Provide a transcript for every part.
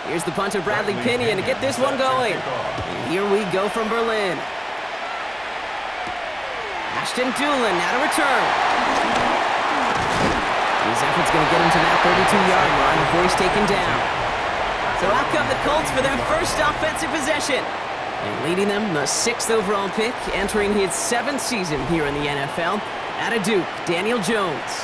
Here's the punter, Bradley Pinion, to get this one going. And here we go from Berlin. Ashton Doolin now to return. His effort's going to get him to that 32-yard line before he's taken down. So out come the Colts for their first offensive possession. And leading them, the 6th overall pick, entering his 7th season here in the NFL, out of Duke, Daniel Jones.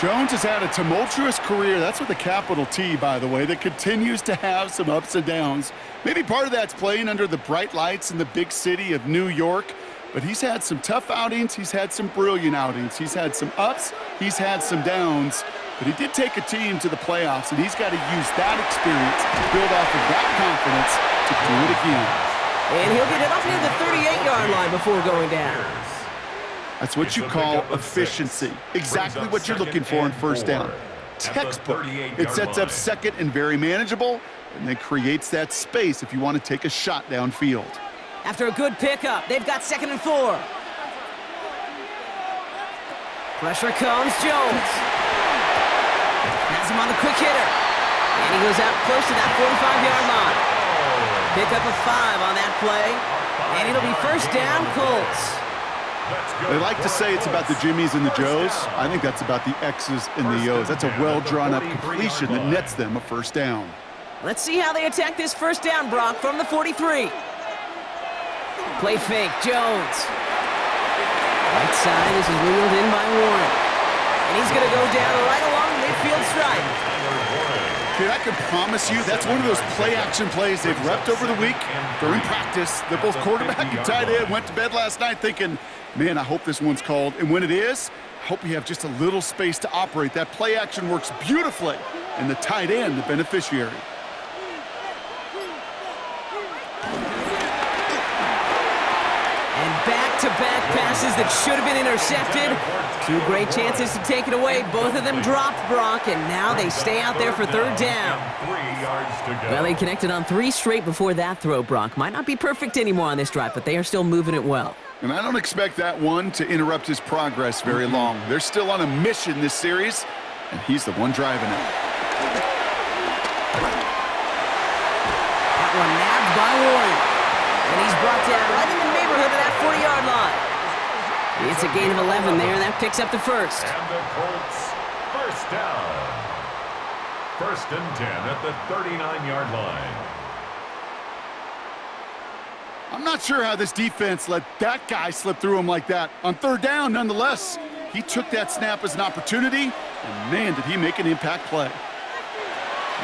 Jones has had a tumultuous career. That's with a capital T, by the way, that continues to have some ups and downs. Maybe part of that's playing under the bright lights in the big city of New York. But he's had some tough outings. He's had some brilliant outings. He's had some ups. He's had some downs. But he did take a team to the playoffs, and he's got to use that experience to build off of that confidence to do it again. And he'll get it up near the 38-yard line before going down. That's what you call efficiency. Exactly what you're looking for in first down. Textbook. It sets up second and very manageable, and then creates that space if you want to take a shot downfield. After a good pickup, they've got 2nd and 4. Pressure comes, Jones. Has him on the quick hitter. And he goes out close to that 45-yard line. Pick up a 5 on that play. And it'll be first down, Colts. They like to say it's about the Jimmies and the Joes. I think that's about the X's and the O's. That's a well-drawn-up completion that nets them a first down. Let's see how they attack this first down, Brock, from the 43. Play fake, Jones. Right side, this is wheeled in by Warren. And he's going to go down right along the midfield stripe. Kid, I can promise you that's one of those play-action plays they've repped over the week during practice. They're both quarterback and tight end. Went to bed last night thinking, man, I hope this one's called. And when it is, I hope you have just a little space to operate. That play-action works beautifully, and the tight end, the beneficiary. Back-to-back passes that should have been intercepted. 2 great chances to take it away. Both of them dropped, Brock, and now they stay out there for third down. Well, they connected on 3 straight before that throw, Brock. Might not be perfect anymore on this drive, but they are still moving it well. And I don't expect that one to interrupt his progress very long. They're still on a mission this series, and he's the one driving it. That one nabbed by Warren. And he's brought down right in the neighborhood of that 40-yard line. It's a gain of 11 there, and that picks up the first. And the Colts, first down. 1st and 10 at the 39-yard line. I'm not sure how this defense let that guy slip through him like that. On third down, nonetheless, he took that snap as an opportunity, and man, did he make an impact play.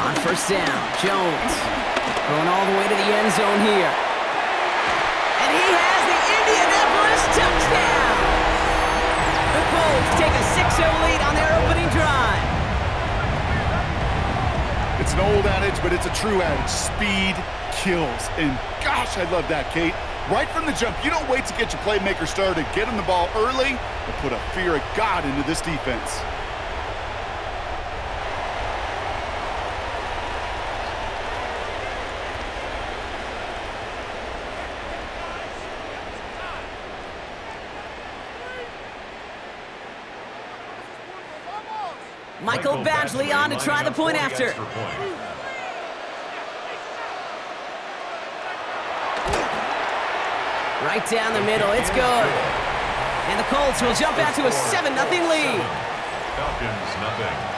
On first down, Jones going all the way to the end zone here. And he has the Indianapolis touchdown! The Colts take a 6-0 lead on their opening drive. It's an old adage, but it's a true adage. Speed kills. And gosh, I love that, Kate. Right from the jump, you don't wait to get your playmaker started. Get him the ball early and put a fear of God into this defense. Michael Badgley on to try the point after. Right down the middle, it's good. And the Colts will jump out to a 7-0 lead. Falcons, nothing.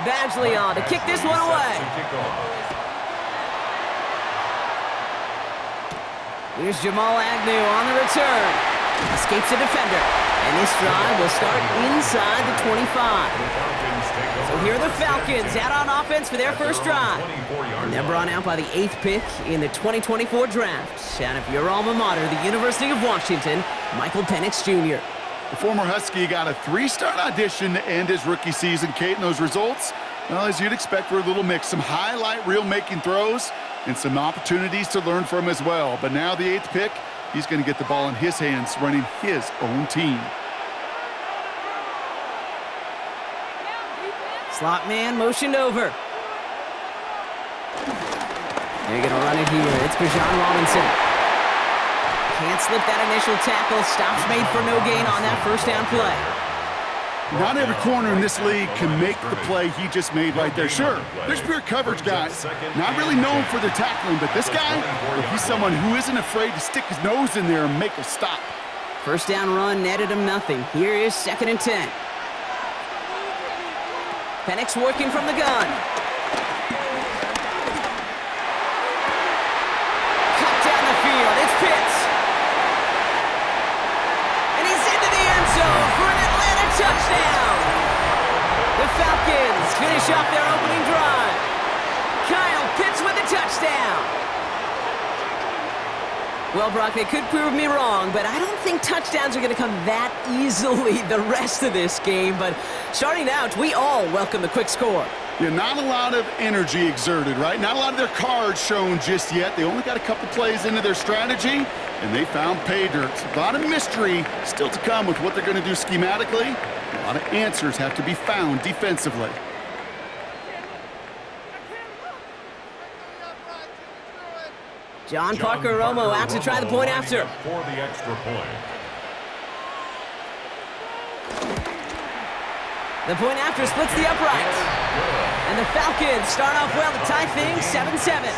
Badgley on to kick this one away. Here's Jamal Agnew on the return. Escapes a defender. And this drive will start inside the 25. So here are the Falcons out on offense for their first drive. And they're brought out by the 8th pick in the 2024 draft. Out of your alma mater, the University of Washington, Michael Penix Jr. The former Husky got a 3-star audition to end his rookie season, Kate, and those results, Well, as you'd expect, we're a little mix. Some highlight reel making throws and some opportunities to learn from as well. But now the 8th pick, he's going to get the ball in his hands running his own team. Slot man motioned over. They're going to run it here. It's Bijan Robinson. Can't slip that initial tackle. Stops made for no gain on that first down play. Not every corner in this league can make the play he just made right there. Sure, there's pure coverage guys, not really known for their tackling, but this guy, well, he's someone who isn't afraid to stick his nose in there and make a stop. First down run netted him nothing. Here is 2nd and 10. Penix working from the gun. Cut down the field. It's Pitts. And he's into the end zone for an Atlanta touchdown. The Falcons finish off their opening drive. Kyle Pitts with a touchdown. Well, Brock, they could prove me wrong, but I don't think touchdowns are going to come that easily the rest of this game. But starting out, we all welcome the quick score. Yeah, not a lot of energy exerted, right? Not a lot of their cards shown just yet. They only got a couple plays into their strategy, and they found pay dirt. A lot of mystery still to come with what they're going to do schematically. A lot of answers have to be found defensively. John Parker Romo out to try the point after. For the extra point. The point after splits the uprights. And the Falcons start off well to tie things 7-7.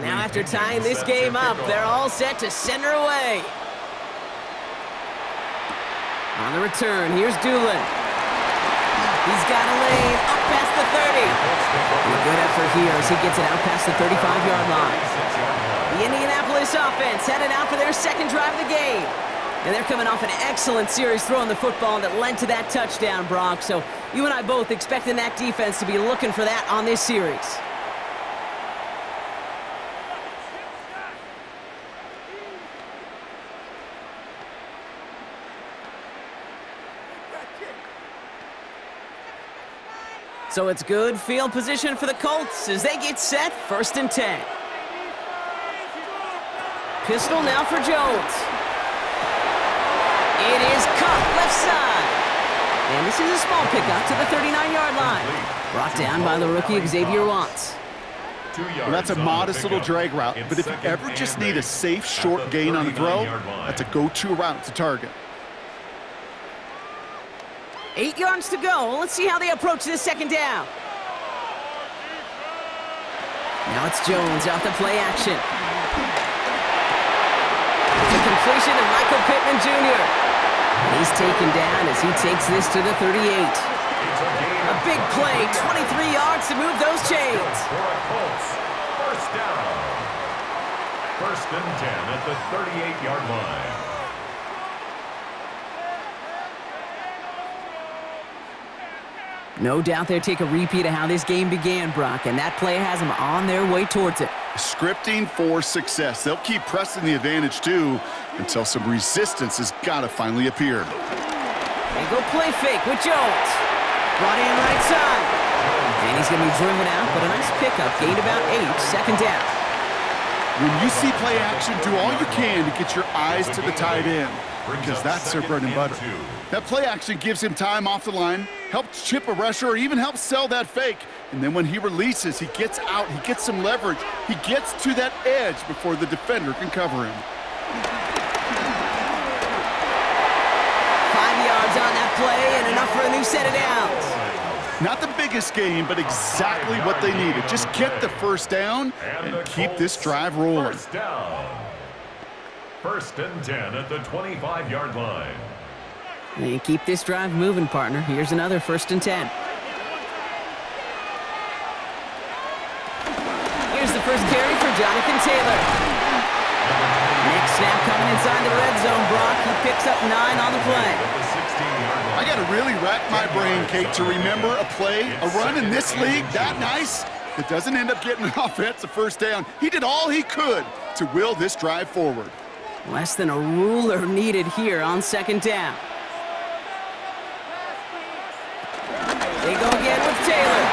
Now after tying this game up, they're all set to send her away. On the return, here's Doolin. He's got a lane up past the 30. And a good effort here as he gets it out past the 35-yard line. The Indianapolis offense headed out for their second drive of the game. And they're coming off an excellent series throwing the football that led to that touchdown, Brock. So you and I both expecting that defense to be looking for that on this series. So it's good field position for the Colts as they get set, 1st and 10. Pistol now for Jones. It is caught left side. And this is a small pickup to the 39-yard line. Brought down by the rookie Xavier Watts. Well, that's a modest little drag route, but if you ever just need a safe, short gain on the throw, that's a go-to route to target. 8 yards to go. Let's see how they approach this second down. Now it's Jones out the play action. It's a completion to Michael Pittman Jr. And he's taken down as he takes this to the 38. A big play, 23 yards to move those chains. For a Colts, first down. 1st and 10 at the 38-yard line. No doubt they'll take a repeat of how this game began, Brock, and that play has them on their way towards it. Scripting for success. They'll keep pressing the advantage, too, until some resistance has got to finally appear. They go play fake with Jones. Brought in right side. And he's going to be driven out, but a nice pickup. Gained about 8, 2nd down. When you see play action, do all you can to get your eyes to the tight end, because that's their bread and butter. That play action gives him time off the line, helps chip a rusher, or even helps sell that fake. And then when he releases, he gets out, he gets some leverage. He gets to that edge before the defender can cover him. 5 yards on that play and enough for a new set of downs. Not the biggest game, but exactly what they needed. Just get the first down and keep this drive rolling. First down. 1st and 10 at the 25-yard line. And keep this drive moving, partner. Here's another 1st and 10. Here's the first carry for Jonathan Taylor. Snap coming inside the red zone. Brock, he picks up 9 on the play. I got to really rack my brain, Kate, to remember a play, a run in this league that nice that doesn't end up getting an offensive first down. He did all he could to will this drive forward. Less than a ruler needed here on second down. They go again with Taylor.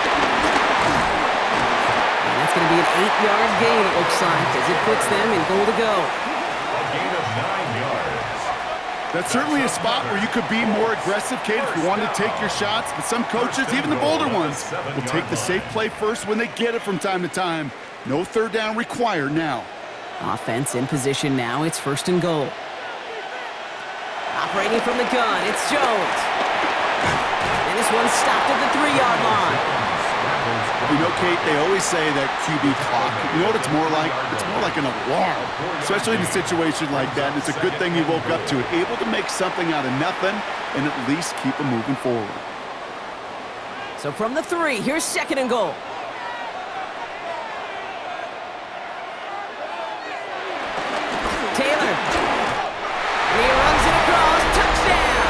And that's going to be an 8-yard gain, it looks like, as it puts them in goal to go. A gain of 9 yards. That's certainly a spot where you could be more aggressive, Kate, if you wanted to take your shots. But some coaches, even the bolder ones, will take the safe play first when they get it from time to time. No third down required now. Offense in position now. It's first and goal. Operating from the gun, it's Jones. And this one's stopped at the 3-yard line. You know, Kate, they always say that QB clock. You know what it's more like? It's more like an alarm, especially in a situation like that. And it's a good thing you woke up to it, able to make something out of nothing and at least keep them moving forward. So from the 3, here's second and goal. Taylor. And he runs it across. Touchdown!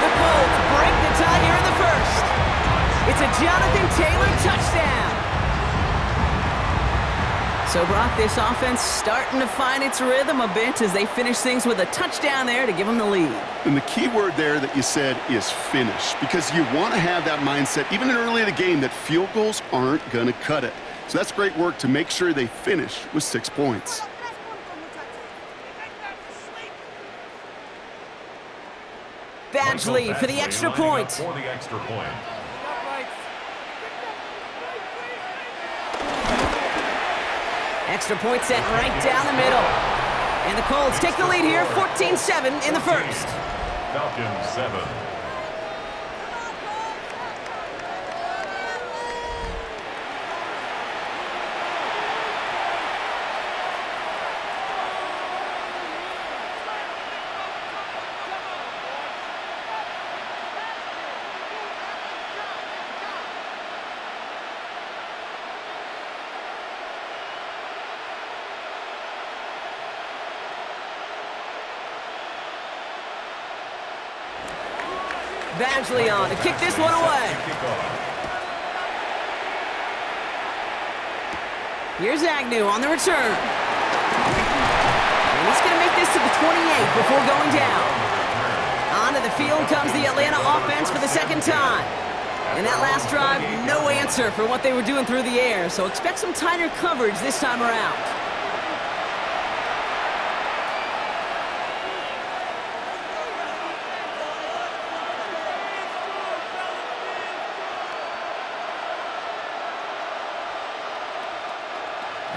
The Colts break the tie here in the first. It's a Jonathan Taylor touchdown. So, Brock, this offense starting to find its rhythm a bit as they finish things with a touchdown there to give them the lead. And the key word there that you said is finish, because you want to have that mindset, even early in the game, that field goals aren't going to cut it. So that's great work to make sure they finish with 6 points. Badgley for the extra point. For the extra point. Extra point set right down the middle. And the Colts take the lead here, 14-7 in the first. Falcons 7. Badgley on to kick this one away. Here's Agnew on the return. And he's going to make this to the 28 before going down. Onto the field comes the Atlanta offense for the second time. And that last drive, no answer for what they were doing through the air, so expect some tighter coverage this time around.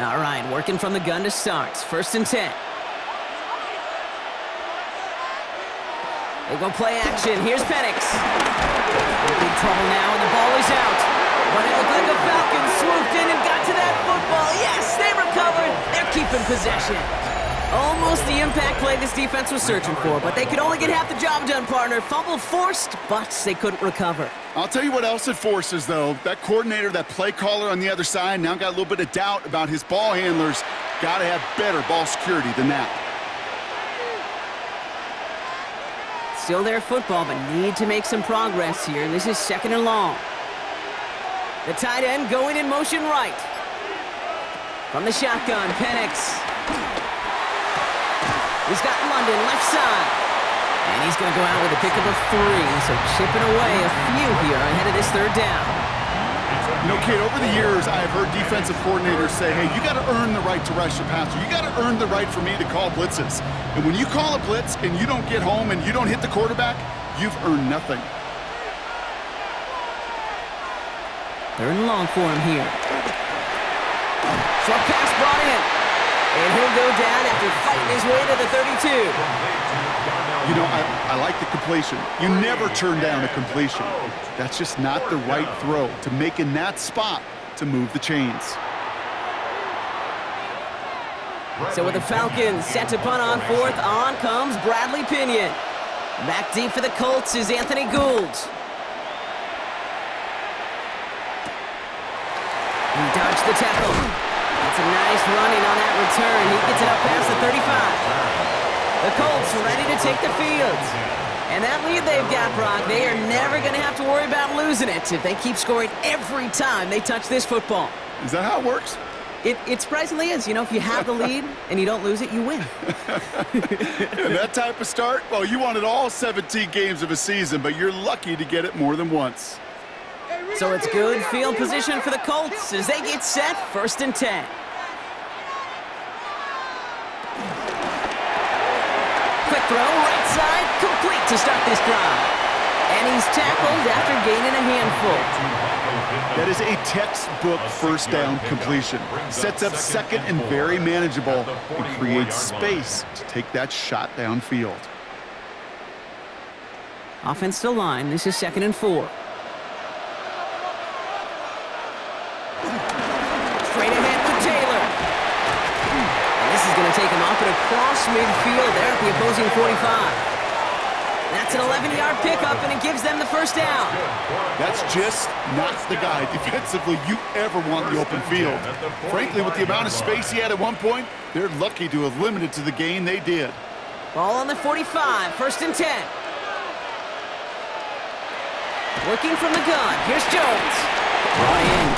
All right, working from the gun to start. First and 10. They go play action. Here's Penix. Big trouble now, and the ball is out. But it looked like the Falcons swooped in and got to that football. Yes, they recovered. They're keeping possession. Almost the impact play this defense was searching for, but they could only get half the job done, partner. Fumble forced, but they couldn't recover. I'll tell you what else it forces, though. That coordinator, that play caller on the other side, now got a little bit of doubt about his ball handlers. Got to have better ball security than that. Still their football, but need to make some progress here. This is second and long. The tight end going in motion right. From the shotgun, Penix. He's got London left side. And he's going to go out with a pickup of 3. So chipping away a few here ahead of this third down. You know, Kate, over the years, I've heard defensive coordinators say, hey, you got to earn the right to rush a passer. You got to earn the right for me to call blitzes. And when you call a blitz and you don't get home and you don't hit the quarterback, you've earned nothing. Third and long for him here. Short pass brought in. And he'll go down after fighting his way to the 32. You know, I like the completion. You never turn down a completion. That's just not the right throw to make in that spot to move the chains. So with the Falcons set to punt on fourth, on comes Bradley Pinion. Back deep for the Colts is Anthony Gould. He dodged the tackle. It's a nice running on that return. He gets it up past the 35. The Colts ready to take the field. And that lead they've got, Brock, they are never going to have to worry about losing it if they keep scoring every time they touch this football. Is that how it works? It surprisingly is. You know, if you have the lead and you don't lose it, you win. And that type of start, well, you wanted all 17 games of a season, but you're lucky to get it more than once. So it's good field position for the Colts as they get set, 1st and 10. Quick throw, right side, complete to start this drive. And he's tackled after gaining a handful. That is a textbook first down completion. Sets up second and very manageable and creates space to take that shot downfield. Offensive line, this is 2nd and 4. Straight ahead with Taylor. And this is going to take him up and across midfield there at the opposing 45. That's an 11-yard pickup, and it gives them the first down. That's just not the guy defensively you ever want in the open field. Frankly, with the amount of space he had at one point, they're lucky to have limited to the gain they did. Ball on the 45, 1st and 10. Working from the gun, here's Jones. Brought in.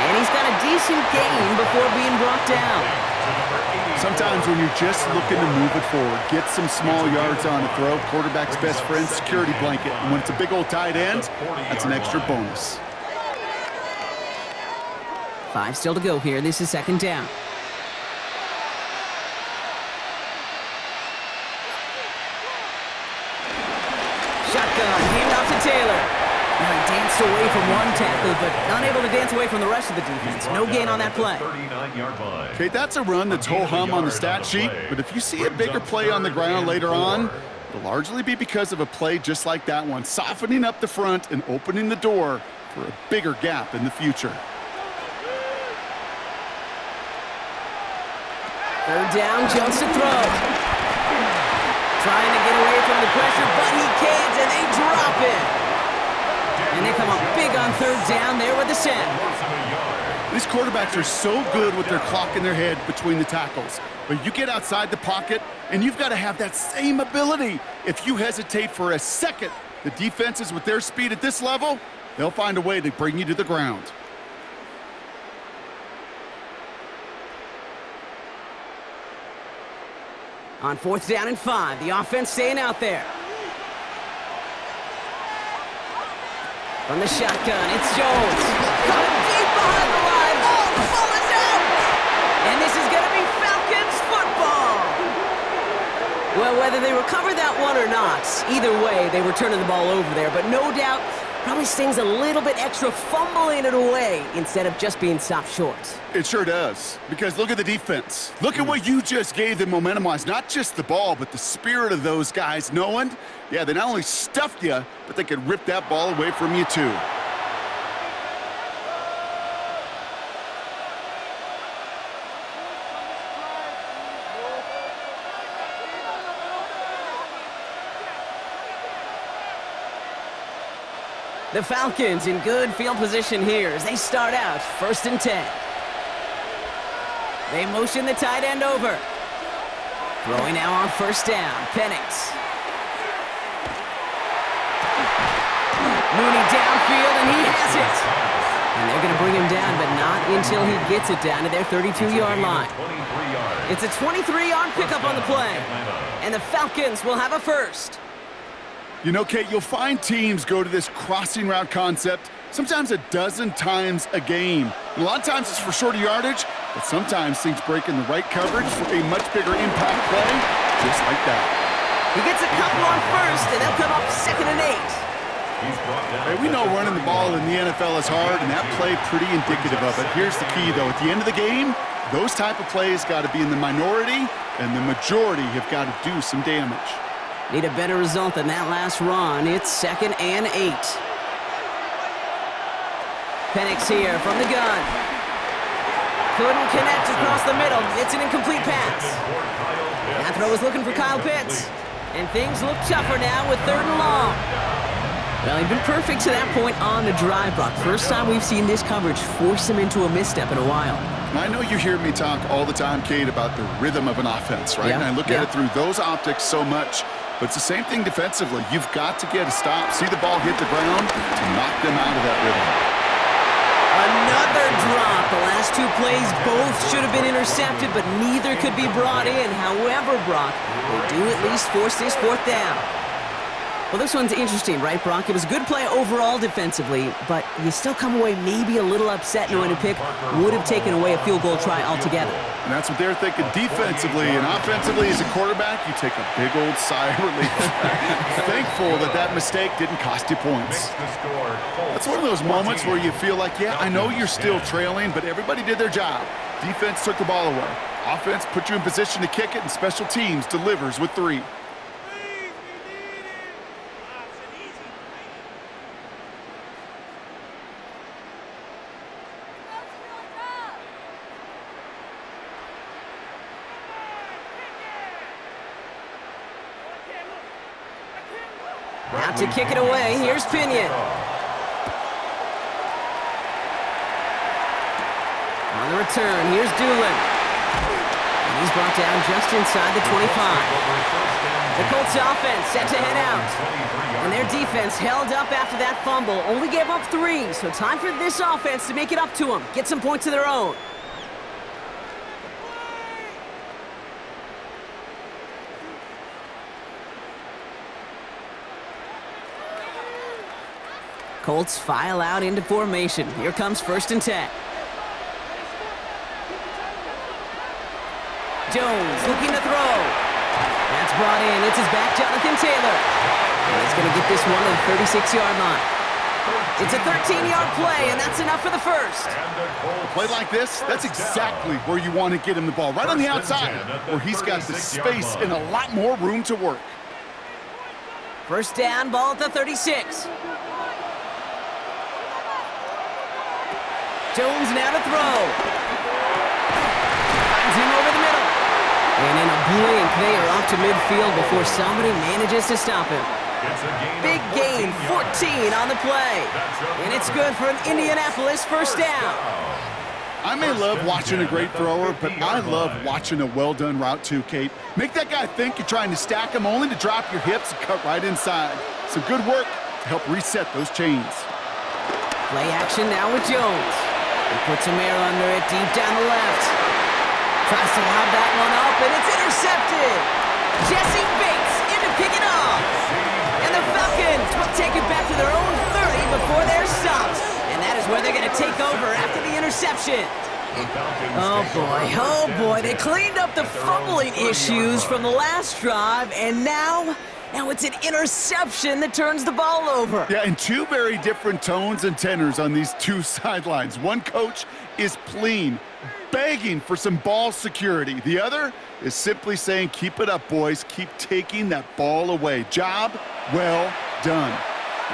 And he's got a decent gain before being brought down. Sometimes when you're just looking to move it forward, get some small yards on a throw, quarterback's best friend, security blanket. And when it's a big old tight end, that's an extra bonus. 5 still to go here. This is 2nd down. Shotgun, hand off to Taylor. Now he danced away from one tackle, but unable to dance away from the rest of the defense. No gain on that play. Okay, that's a run that's ho-hum on the stat sheet, but if you see a bigger play on the ground later on, it'll largely be because of a play just like that one, softening up the front and opening the door for a bigger gap in the future. 3rd down, Jones to throw. Trying to get away from the pressure, but he can't, and they drop it. And they come up big on 3rd down there with the set. These quarterbacks are so good with their clock in their head between the tackles. But you get outside the pocket, and you've got to have that same ability. If you hesitate for a second, the defenses with their speed at this level, they'll find a way to bring you to the ground. On 4th down and 5, the offense staying out there. From the shotgun, it's Jones. Coming deep behind the line. Oh, the ball is out! And this is going to be Falcons football. Well, whether they recover that one or not, either way, they were turning the ball over there. But no doubt, probably stings a little bit extra fumbling it away instead of just being stopped short. It sure does, because look at the defense. Look at what you just gave them momentum-wise. Not just the ball, but the spirit of those guys knowing, yeah, they not only stuffed you, but they could rip that ball away from you too. The Falcons in good field position here as they start out 1st and 10. They motion the tight end over. Throwing now on 1st down, Penix. Mooney downfield, and he has it. And they're going to bring him down, but not until he gets it down to their 32-yard line. It's a 23-yard pickup on the play, and the Falcons will have a first. You know, Kate, you'll find teams go to this crossing route concept sometimes a dozen times a game. And a lot of times it's for shorter yardage, but sometimes things break in the right coverage for a much bigger impact play, just like that. He gets a couple on 1st, and they'll come up 2nd and 8. Hey, we know running the ball in the NFL is hard, and that play pretty indicative of it. Here's the key, though. At the end of the game, those type of plays got to be in the minority, and the majority have got to do some damage. Need a better result than that last run. It's 2nd and 8. Penix here from the gun. Couldn't connect across the middle. It's an incomplete pass. That throw was looking for Kyle Pitts. And things look tougher now with 3rd and long. Well, he's been perfect to that point on the drive, Brock. First time we've seen this coverage force him into a misstep in a while. I know you hear me talk all the time, Kate, about the rhythm of an offense, right? And I look at it through those optics so much. But it's the same thing defensively. You've got to get a stop, see the ball hit the ground to knock them out of that rhythm. Another drop. The last two plays both should have been intercepted, but neither could be brought in. However, Brock, they do at least force this fourth down. Well, this one's interesting, right, Brock? It was a good play overall defensively, but you still come away maybe a little upset knowing a pick would have taken away a field goal try altogether. And that's what they're thinking defensively. And offensively, as a quarterback, you take a big old sigh of relief. Thankful that that mistake didn't cost you points. That's one of those moments where you feel like, yeah, I know you're still trailing, but everybody did their job. Defense took the ball away. Offense put you in position to kick it, and special teams delivers with 3. Out to kick it away, here's Pinion. On the return, here's Doolin. And he's brought down just inside the 25. The Colts offense set to head out. And their defense held up after that fumble, only gave up 3. So time for this offense to make it up to them, get some points of their own. Colts file out into formation. Here comes 1st and 10. Jones looking to throw. That's brought in. It's his back, Jonathan Taylor. And he's going to get this one to the 36-yard line. It's a 13-yard play, and that's enough for the first. A play like this, that's exactly where you want to get him the ball. Right on the outside, where he's got the space and a lot more room to work. First down, ball at the 36. Jones now to throw. Finds him over the middle. And in a blink, they are off to midfield before somebody manages to stop him. Big gain, 14 on the play. And it's good for an Indianapolis first down. I may love watching a great thrower, but I love watching a well-done route too, Kate. Make that guy think you're trying to stack him only to drop your hips and cut right inside. Some good work to help reset those chains. Play action now with Jones. He puts some air under it deep down the left. Tries to lob that one up, and it's intercepted. Jesse Bates in to pick it off. And the Falcons will take it back to their own 30 before they're stopped. And that is where they're going to take over after the interception. Oh boy, they cleaned up the fumbling issues from the last drive, and now it's an interception that turns the ball over. Yeah, and 2 very different tones and tenors on these 2 sidelines. One coach is pleading, begging for some ball security. The other is simply saying, keep it up, boys. Keep taking that ball away. Job well done.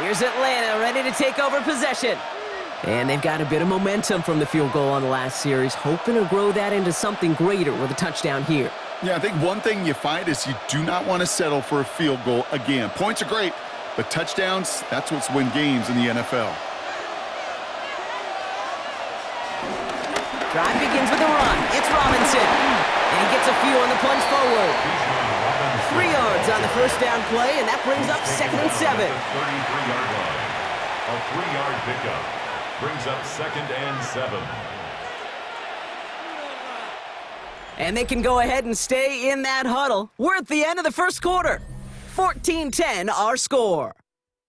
Here's Atlanta ready to take over possession. And they've got a bit of momentum from the field goal on the last series, hoping to grow that into something greater with a touchdown here. Yeah, I think one thing you find is you do not want to settle for a field goal again. Points are great, but touchdowns, that's what's win games in the NFL. Drive begins with a run. It's Robinson. And he gets a few on the plunge forward. 3 yards on the first down play, and that brings up 2nd and 7. 33-yard line. A 3-yard pickup brings up 2nd and 7. And they can go ahead and stay in that huddle. We're at the end of the first quarter. 14-10 our score.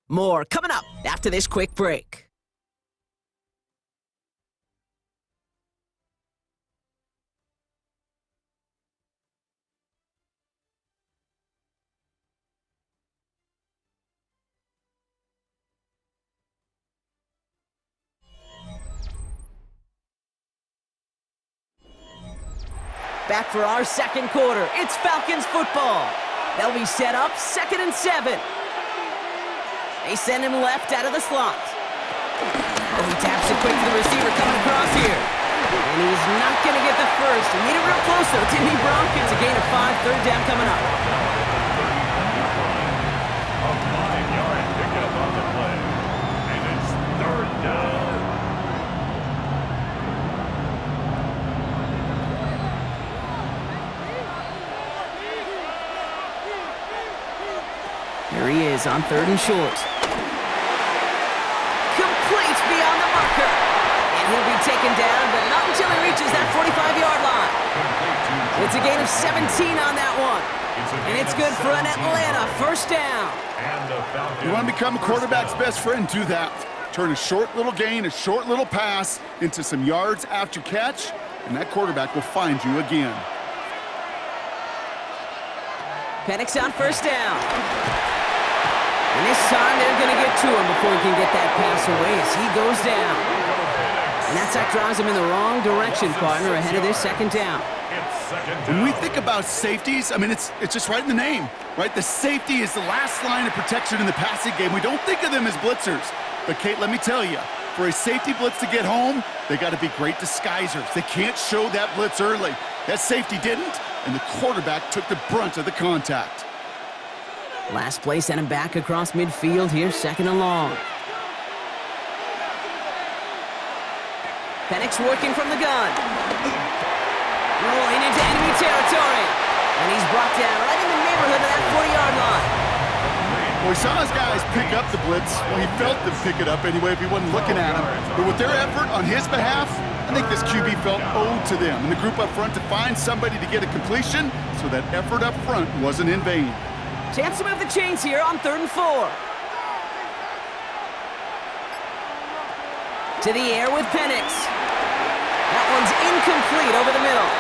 More coming up after this quick break. Back for our second quarter. It's Falcons football. They'll be set up 2nd and 7. They send him left out of the slot. Oh, he taps it quick to the receiver coming across here. And he's not going to get the first. He made it real close, though, didn't he, Brock? It's a gain of 5, 3rd down coming up. A 5-yard pickup on the play. is on 3rd and short. Complete beyond the marker. And he'll be taken down, but not until he reaches that 45-yard line. It's a gain of 17 on that one. And it's good for an Atlanta first down. You want to become a quarterback's best friend, do that. Turn a short little gain, a short little pass into some yards after catch, and that quarterback will find you again. Penix on first down. And this time they're going to get to him before he can get that pass away as he goes down. And that sack drives him in the wrong direction, partner, ahead of this second down. When we think about safeties, I mean, it's just right in the name, right? The safety is the last line of protection in the passing game. We don't think of them as blitzers. But, Kate, let me tell you, for a safety blitz to get home, they got to be great disguisers. They can't show that blitz early. That safety didn't, and the quarterback took the brunt of the contact. Last play sent him back across midfield here, 2nd and long. Penix working from the gun. Rolling into enemy territory. And he's brought down right in the neighborhood of that 40-yard line. Well, we saw his guys pick up the blitz. Well, he felt them pick it up anyway if he wasn't looking at him. But with their effort on his behalf, I think this QB felt owed to them and the group up front to find somebody to get a completion, so that effort up front wasn't in vain. Chance to move the chains here on 3rd and 4. To the air with Penix. That one's incomplete over the middle.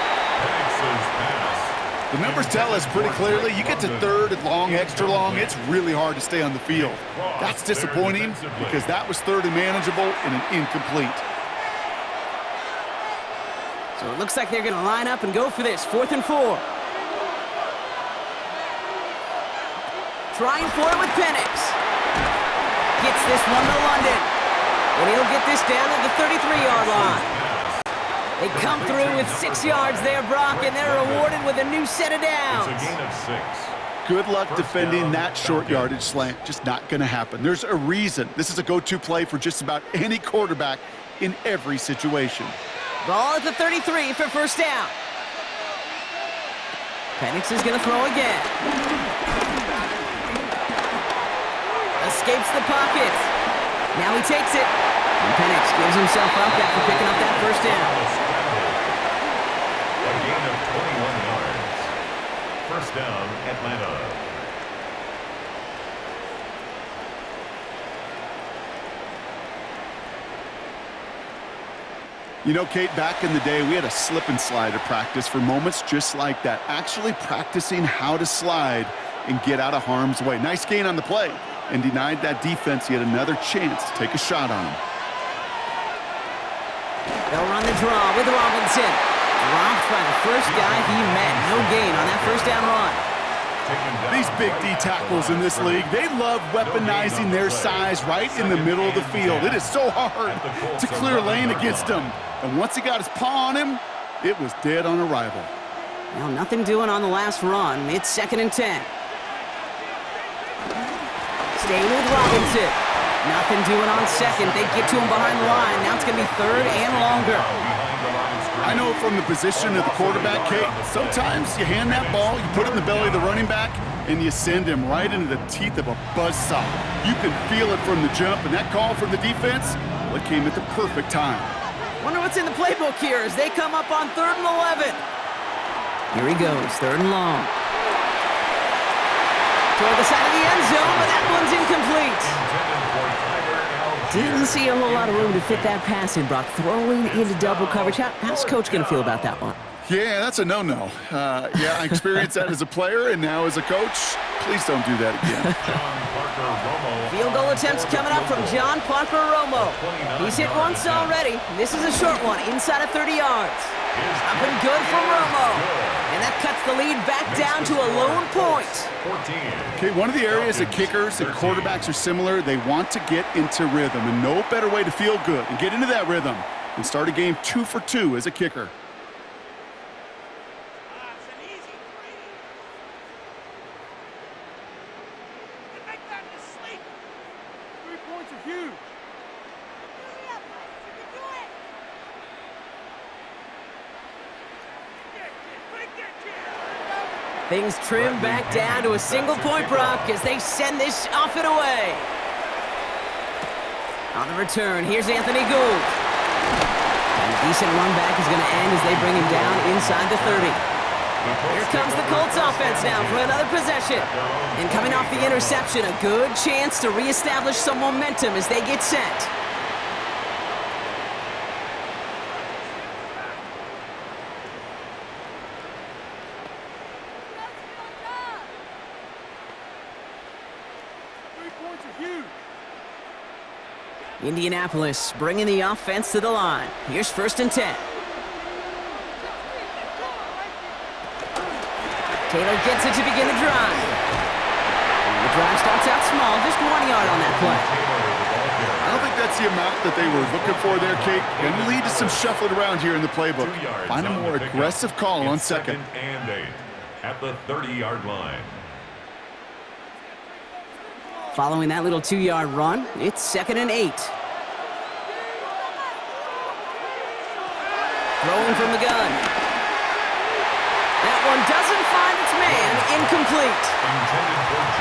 The numbers tell us pretty clearly, you get to 3rd and long, extra long, it's really hard to stay on the field. That's disappointing because that was 3rd and manageable and an incomplete. So it looks like they're going to line up and go for this, 4th and 4. Trying for it with Penix. Gets this one to London. And he'll get this down at the 33-yard line. They come through with 6 yards there, Brock, and they're rewarded with a new set of downs. It's a gain of 6. Good luck defending that short yardage slant. Just not going to happen. There's a reason. This is a go-to play for just about any quarterback in every situation. Ball at the 33 for first down. Penix is going to throw again. Escapes the pocket. Now he takes it. And Penix gives himself up after picking up that first down. A gain of 21 yards. First down, Atlanta. You know, Kate, back in the day, we had a slip and slide at practice for moments just like that. Actually practicing how to slide and get out of harm's way. Nice gain on the play, and denied that defense yet another chance to take a shot on him. They'll run the draw with Robinson. Dropped by the first guy he met. No gain on that first down run. These big D tackles in this league, they love weaponizing their size right in the middle of the field. It is so hard to clear lane against them. And once he got his paw on him, it was dead on arrival. Well, nothing doing on the last run. It's 2nd and 10. Staying with Robinson. Nothing doing on 2nd. They get to him behind the line. Now it's going to be 3rd and longer. I know from the position of the quarterback, Kate, sometimes you hand that ball, you put it in the belly of the running back, and you send him right into the teeth of a buzzsaw. You can feel it from the jump, and that call from the defense, well, it came at the perfect time. Wonder what's in the playbook here as they come up on 3rd and 11. Here he goes, 3rd and long. Toward the side of the end zone, but that one's incomplete. Didn't see a whole lot of room to fit that pass in, Brock. Throwing into double coverage. How's Coach going to feel about that one? Yeah, that's a no-no. Yeah, I experienced that as a player and now as a coach. Please don't do that again. Field goal attempts coming up from John Parker Romo. He's hit once already. This is a short one, inside of 30 yards. Up and good for Romo. And that cuts the lead back down to a lone point. Okay, one of the areas that kickers and quarterbacks are similar, they want to get into rhythm. And no better way to feel good and get into that rhythm than start a game 2 for 2 as a kicker. Things trim back down to a single-point Brock as they send this off and away. On the return, here's Anthony Gould. And a decent run back is going to end as they bring him down inside the 30. Here comes the Colts offense now for another possession. And coming off the interception, a good chance to reestablish some momentum as they get set. Indianapolis bringing the offense to the line. Here's 1st and 10. Taylor gets it to begin the drive. And the drive starts out small, just 1 yard on that play. I don't think that's the amount that they were looking for there, Kate. Going to lead to some shuffling around here in the playbook. Find a more aggressive call on second. And 8 at the 30-yard line. Following that little 2-yard run, it's 2nd and 8. Throwing from the gun. That one doesn't find its man. Incomplete.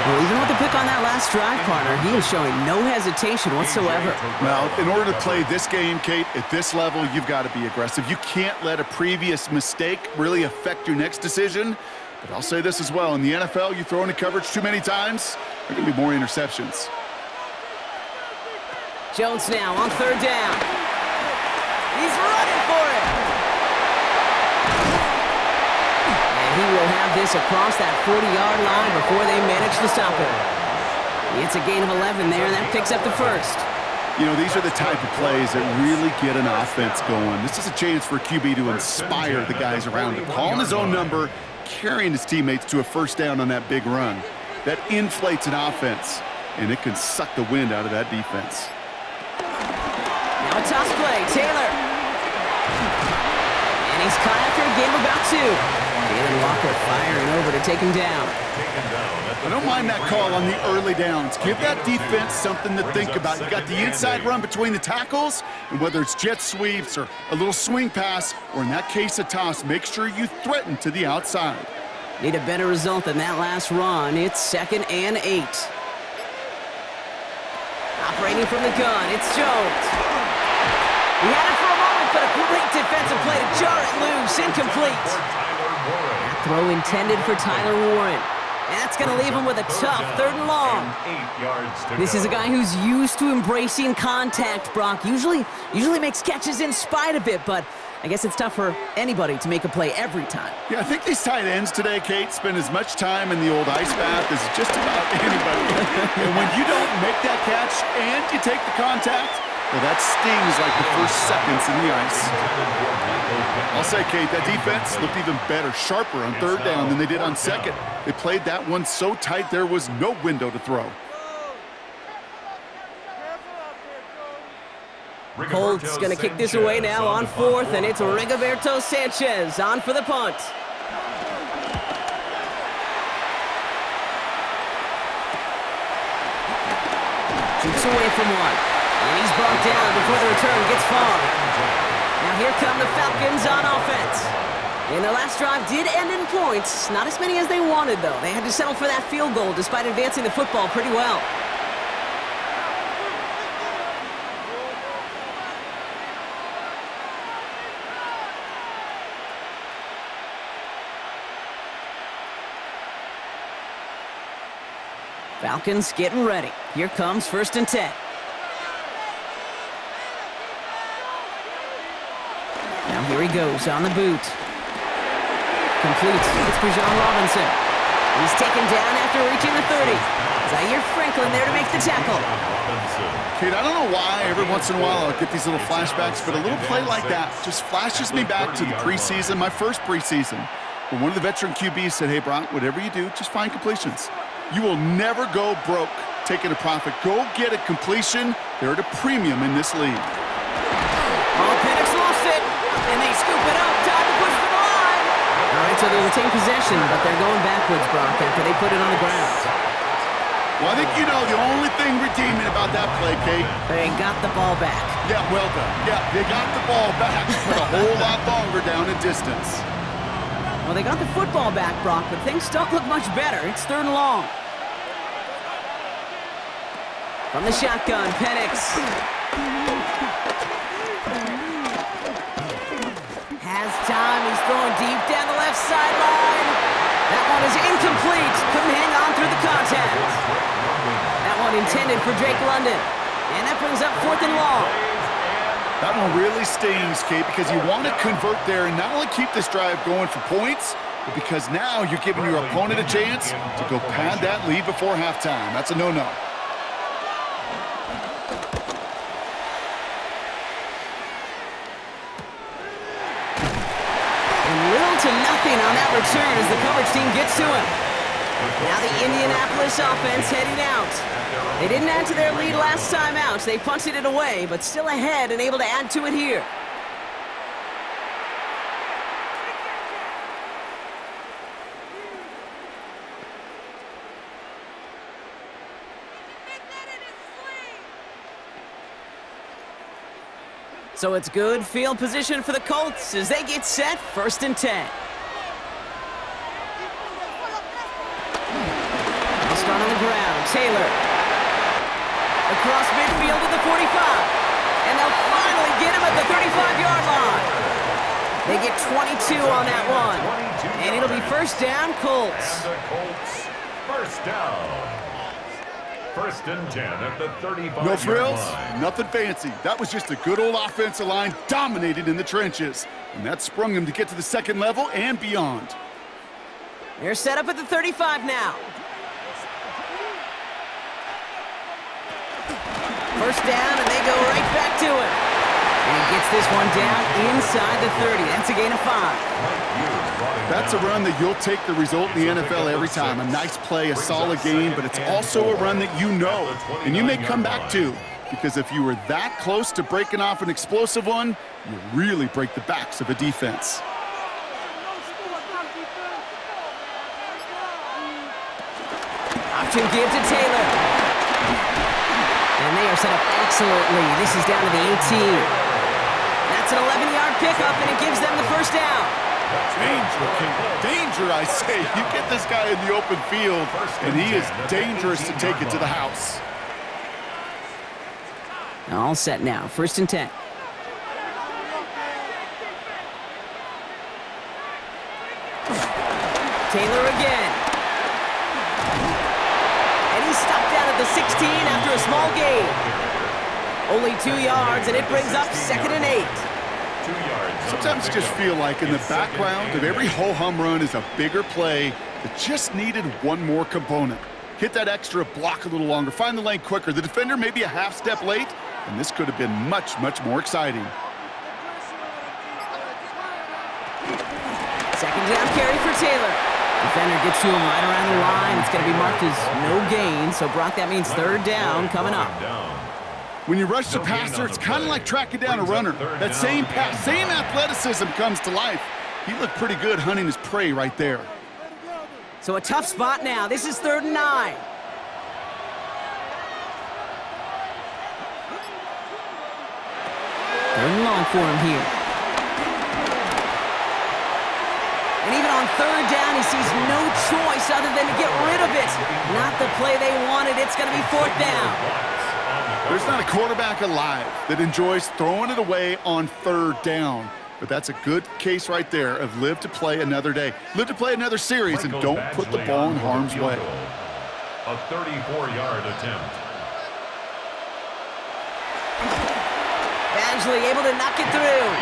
Well, even with the pick on that last drive, partner, he is showing no hesitation whatsoever. Well, in order to play this game, Kate, at this level, you've got to be aggressive. You can't let a previous mistake really affect your next decision. But I'll say this as well. In the NFL, you throw into coverage too many times, there are going to be more interceptions. Jones now on 3rd down. He's running for it. And he will have this across that 40-yard line before they manage to stop him. It's a gain of 11 there, and that picks up the 1st. You know, these are the type of plays that really get an offense going. This is a chance for QB to inspire the guys around him. Calling his own number, carrying his teammates to a 1st down on that big run. That inflates an offense, and it can suck the wind out of that defense. Now a toss play, Taylor. And he's caught after a gain of about 2. Jalen Walker firing over to take him down. I don't mind that call on the early downs. Give that defense something to think about. You got the inside run between the tackles, and whether it's jet sweeps or a little swing pass, or in that case a toss, make sure you threaten to the outside. Need a better result than that last run. It's 2nd and 8. Operating from the gun, it's Jones. He had it for a moment, but a great defensive play to jar it loose. Incomplete. That throw intended for Tyler Warren. And that's going to leave him with a tough 3rd and long. This is a guy who's used to embracing contact, Brock. Usually makes catches in spite of it, but I guess it's tough for anybody to make a play every time. Yeah, I think these tight ends today, Kate, spend as much time in the old ice bath as just about anybody. And when you don't make that catch and you take the contact, well, that stings like the first seconds in the ice. I'll say, Kate, that defense looked even better, sharper on 3rd down than they did on 2nd. They played that one so tight there was no window to throw. Colts going to kick this away now on 4th, and it's Rigoberto Sanchez on for the punt. Keeps away from one, and he's brought down before the return gets far. Now here come the Falcons on offense. And their last drive did end in points. Not as many as they wanted, though. They had to settle for that field goal despite advancing the football pretty well. Falcons getting ready. Here comes 1st and 10. Now here he goes on the boot. Complete. It's Bijan Robinson. He's taken down after reaching the 30. Zaire Franklin there to make the tackle. Kate, I don't know why every once in a while I'll get these little flashbacks, but a little play like that just flashes me back to the preseason, my first preseason, where one of the veteran QBs said, hey, Brock, whatever you do, just find completions. You will never go broke taking a profit. Go get a completion. They're at a premium in this league. Oh, Penix lost it, and they scoop it up. Time to push for the line. All right, so they retain possession, but they're going backwards, Brock, after they put it on the ground. Well, I think you know the only thing redeeming about that play, Kate. They got the ball back. Yeah, well done. Yeah, they got the ball back, but a whole lot longer down in distance. Well, they got the football back, Brock, but things don't look much better. It's 3rd and long. From the shotgun, Penix. Has time. He's throwing deep down the left sideline. That one is incomplete. Couldn't hang on through the contact. That one intended for Drake London. And that brings up 4th and long. That one really stings, Kate, because you want to convert there and not only keep this drive going for points, but because now you're giving your opponent a chance to go pad that lead before halftime. That's a no-no. Little to nothing on that return as the coverage team gets to him. Now the Indianapolis offense heading out. They didn't add to their lead last time out. They punted it away, but still ahead and able to add to it here. So it's good field position for the Colts as they get set, 1st and 10. They'll start on the ground. Taylor. Across midfield to the 45. And they'll finally get him at the 35-yard line. They get 22 on that one. And it'll be 1st down, Colts. And the Colts, 1st down. 1st and 10 at the 35-yard line. No frills, nothing fancy. That was just a good old offensive line dominated in the trenches. And that sprung them to get to the 2nd level and beyond. They're set up at the 35 now. 1st down, and they go right back to it. And he gets this one down inside the 30. That's a gain of 5. That's a run that you'll take the result in the NFL every time. A nice play, a solid game, but it's also a run that you know, and you may come back to, because if you were that close to breaking off an explosive one, you really break the backs of a defense. Option give to Taylor. And they are set up excellently. This is down to the 18. That's an 11-yard pickup, and it gives them the 1st down. Danger, King. Danger, I say. You get this guy in the open field, and he is dangerous to take it to the house. All set now. 1st and 10. Taylor again. And he's stopped down at the 16 after a small gain. Only 2 yards, and it brings up 2nd and 8. Sometimes you just feel like in the background of every ho-hum run is a bigger play that just needed one more component. Hit that extra block a little longer, find the lane quicker. The defender may be a half step late, and this could have been much, much more exciting. 2nd down carry for Taylor. Defender gets to him right around the line. It's going to be marked as no gain, so Brock, that means 3rd down coming up. When you rush the passer, it's kind of like tracking down a runner. That same pass, same athleticism comes to life. He looked pretty good hunting his prey right there. So a tough spot now. This is 3rd and 9. Third and long for him here. And even on 3rd down, he sees no choice other than to get rid of it. Not the play they wanted. It's going to be 4th down. There's not a quarterback alive that enjoys throwing it away on 3rd down. But that's a good case right there of live to play another day. Live to play another series and don't put the ball in harm's way. A 34-yard attempt. Badgley able to knock it through.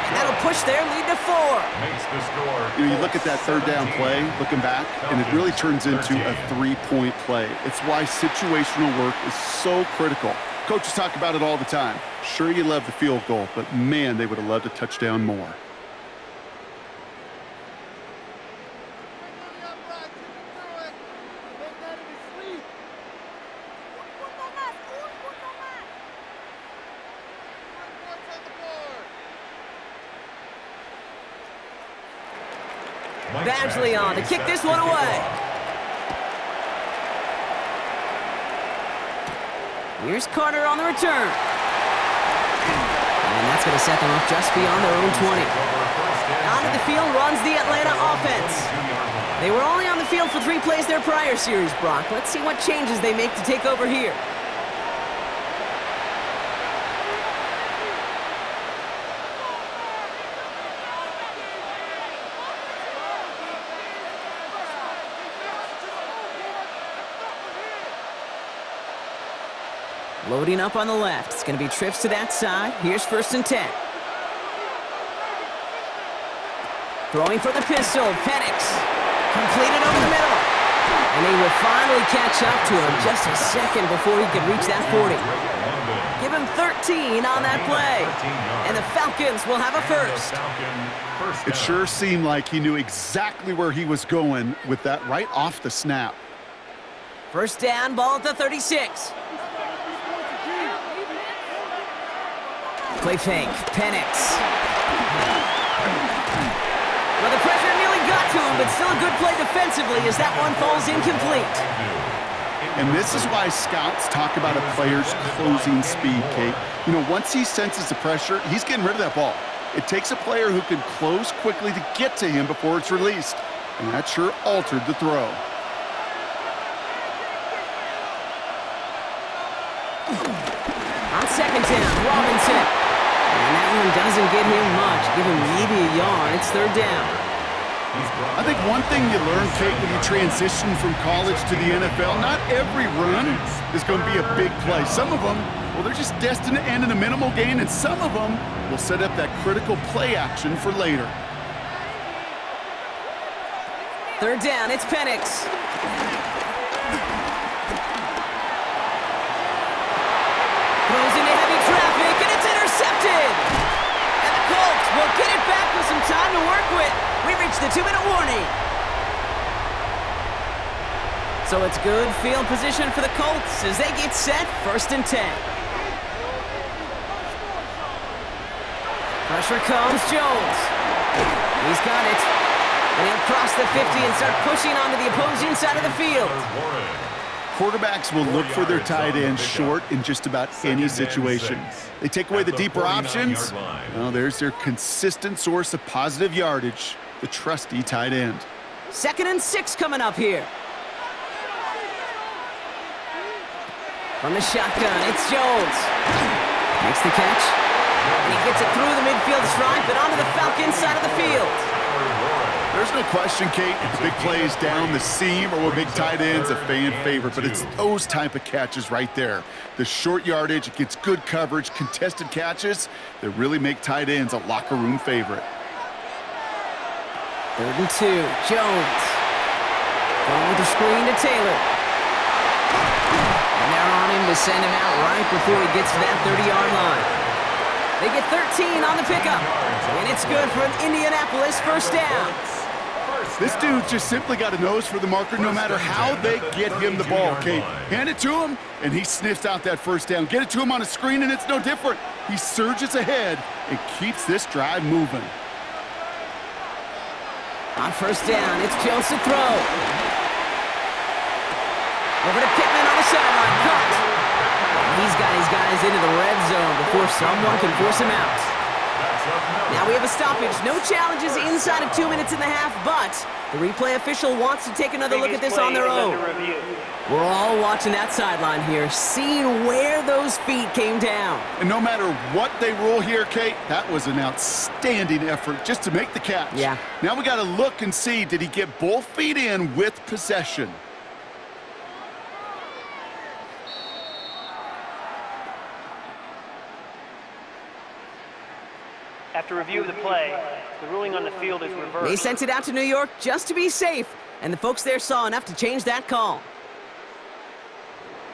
And that'll push their lead to 4. Makes the score. You look at that 3rd down play, looking back, and it really turns into a 3-point play. It's why situational work is so critical. Coaches talk about it all the time. Sure, you love the field goal, but man, they would have loved a touchdown more. Badgley on to kick this one away. Here's Carter on the return. And that's going to set them up just beyond their own 20. Onto the field runs the Atlanta offense. They were only on the field for 3 plays their prior series, Brock. Let's see what changes they make to take over here. Loading up on the left. It's going to be trips to that side. Here's 1st and 10. Throwing for the pistol. Penix. Completed over the middle. And they will finally catch up to him just a second before he could reach that 40. Give him 13 on that play. And the Falcons will have a first. It sure seemed like he knew exactly where he was going with that right off the snap. 1st down, ball at the 36. Play fake. Penix. Well, the pressure nearly got to him, but still a good play defensively as that one falls incomplete. And this is why scouts talk about a player's closing speed, Kate. You know, once he senses the pressure, he's getting rid of that ball. It takes a player who can close quickly to get to him before it's released. And that sure altered the throw. On 2nd down, Robinson. And that one doesn't get him much. Give him maybe a yard. It's 3rd down. I think one thing you learn, Kate, when you transition from college to the NFL, not every run is going to be a big play. Some of them, well, they're just destined to end in a minimal gain, and some of them will set up that critical play action for later. 3rd down, it's Penix. Throws into heavy traffic, and it's intercepted! And the Colts will get it back with some time to work with. We reached the 2-minute warning. So it's good field position for the Colts as they get set, 1st and 10. Pressure comes, Jones. He's got it. And he'll cross the 50 and start pushing onto the opposing side of the field. Quarterbacks will look for their tight ends short in just about any situation. They take away the deeper options. Well, there's their consistent source of positive yardage, the trusty tight end. 2nd and 6 coming up here. From the shotgun, it's Jones. Makes the catch. And he gets it through the midfield stripe and onto the Falcons side of the field. There's no question, Kate, if the big play is down the seam or with big tight ends, a fan favorite, but it's those type of catches right there. The short yardage, it gets good coverage, contested catches that really make tight ends a locker room favorite. 3rd and 2, Jones. Going with the screen to Taylor. And they're on him to send him out right before he gets to that 30-yard line. They get 13 on the pickup, and it's good for an Indianapolis 1st down. This dude just simply got a nose for the marker no matter how they get him the ball, Kate. Hand it to him, and he sniffs out that 1st down. Get it to him on a screen, and it's no different. He surges ahead and keeps this drive moving. On 1st down, it's Jones to throw. Over to Pittman on the sideline. Cut. He's got his guys into the red zone before someone can force him out. Now we have a stoppage. No challenges inside of 2 minutes and a half, but the replay official wants to take another look at this on their own. We're all watching that sideline here, seeing where those feet came down. And no matter what they rule here, Kate, that was an outstanding effort just to make the catch. Yeah. Now we got to look and see, did he get both feet in with possession? After review of the play, the ruling on the field is reversed. They sent it out to New York just to be safe, and the folks there saw enough to change that call.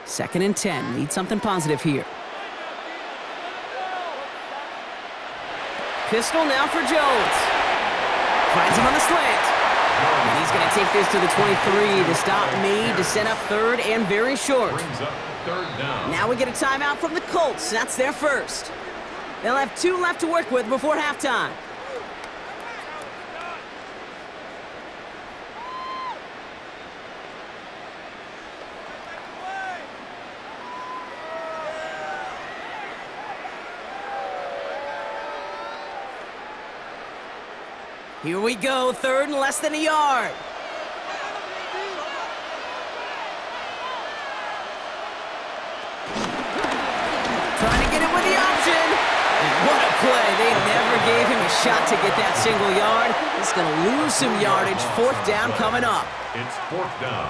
2nd and 10. Need something positive here. Pistol now for Jones. Finds him on the slant. And he's going to take this to the 23. The stop made to set up 3rd and very short. Now we get a timeout from the Colts. That's their first. They'll have 2 left to work with before halftime. Here we go, third and less than a yard. Trying to get it with the option. And what a play. They never gave him a shot to get that single yard. He's going to lose some yardage. Fourth down coming up. It's fourth down.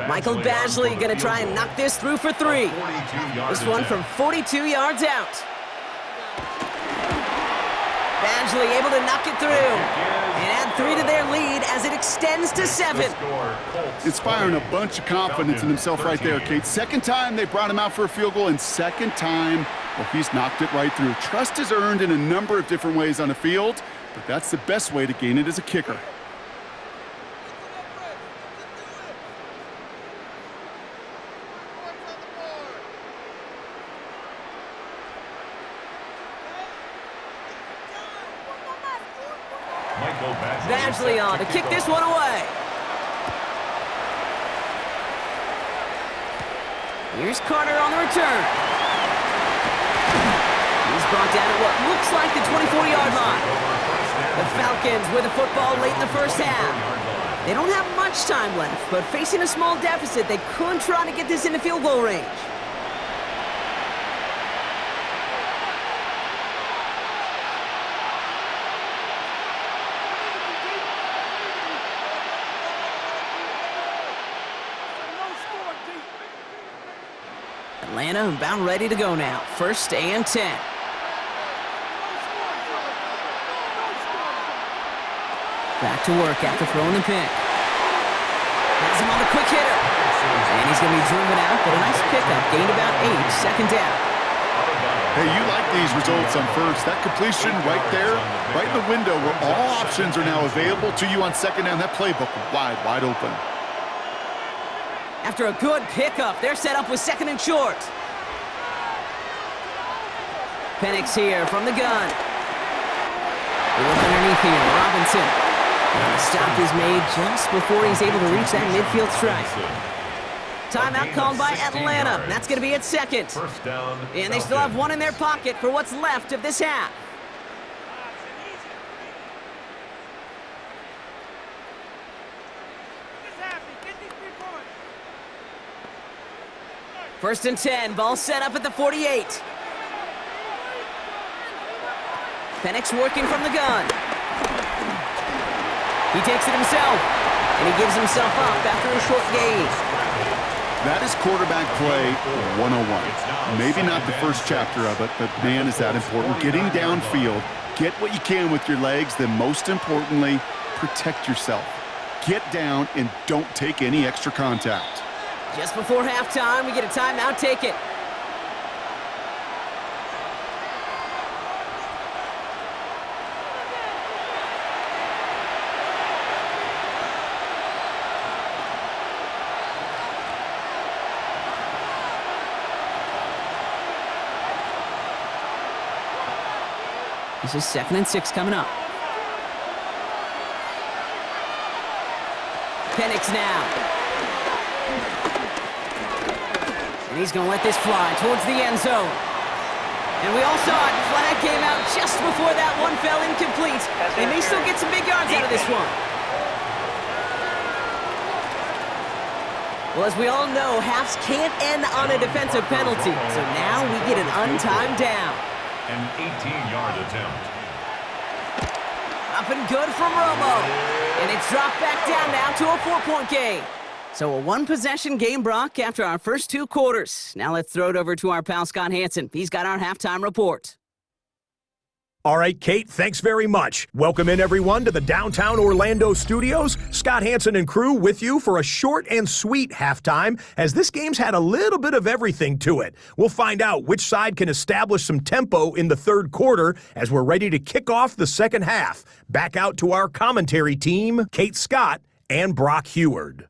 Michael Badgley going to try and knock this through for 3. This one from 42 yards out. Badgley able to knock it through and add 3 to their lead as it extends to 7. Inspiring a bunch of confidence in himself right there, Kate. Second time they brought him out for a field goal, and second time, well, he's knocked it right through. Trust is earned in a number of different ways on the field, but that's the best way to gain it as a kicker. Badgley on to kick this one away. Here's Carter on the return. He's brought down at what looks like the 24-yard line. The Falcons with the football late in the first half. They don't have much time left, but facing a small deficit, they could try to get this into field goal range. Atlanta about ready to go now. First and 10. Back to work after throwing the pick. Has him on the quick hitter. And he's going to be driven out, but a nice pickup. Gained about 8. Second down. Hey, you like these results on first. That completion right there, right in the window where all options are now available to you on second down. That playbook wide open. After a good pickup, they're set up with second and short. Penix here from the gun. They look underneath here. Robinson. And the stop is made just before he's able to reach that midfield strike. Timeout called by Atlanta. That's going to be at second. First down. And they still have one in their pocket for what's left of this half. First and 10, ball set up at the 48. Penix working from the gun. He takes it himself, and he gives himself up after a short gain. That is quarterback play 101. Maybe not the first chapter of it, but man, is that important. Getting downfield, get what you can with your legs, then most importantly, protect yourself. Get down and don't take any extra contact. Just before halftime, we get a timeout. Take it. This is 2nd and 6 coming up. Penix now. And he's going to let this fly towards the end zone. And we all saw it. Flag came out just before that one fell incomplete. They may still get some big yards out of this one. Well, as we all know, halves can't end on a defensive penalty. So now we get an untimed down. An 18-yard attempt. Up and good from Romo. And it's dropped back down now to a 4-point game. So a one-possession game, Brock, after our first 2 quarters. Now let's throw it over to our pal Scott Hansen. He's got our halftime report. All right, Kate, thanks very much. Welcome in, everyone, to the downtown Orlando studios. Scott Hansen and crew with you for a short and sweet halftime, as this game's had a little bit of everything to it. We'll find out which side can establish some tempo in the third quarter as we're ready to kick off the second half. Back out to our commentary team, Kate Scott and Brock Heward.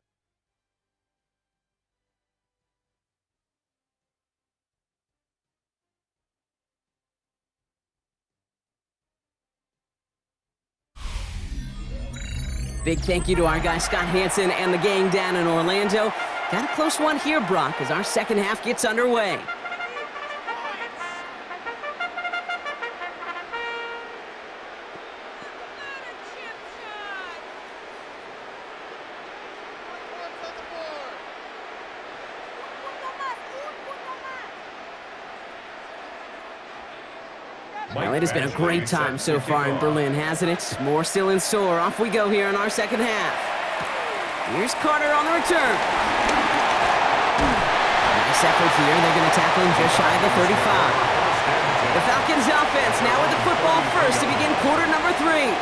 Big thank you to our guy Scott Hansen and the gang down in Orlando. Got a close one here, Brock, as our second half gets underway. Well, it has been a great time so far in Berlin, hasn't it? More still in store. Off we go here in our second half. Here's Carter on the return. Nice effort here. They're going to tackle him just shy of the 35. The Falcons offense now with the football first to begin quarter number 3.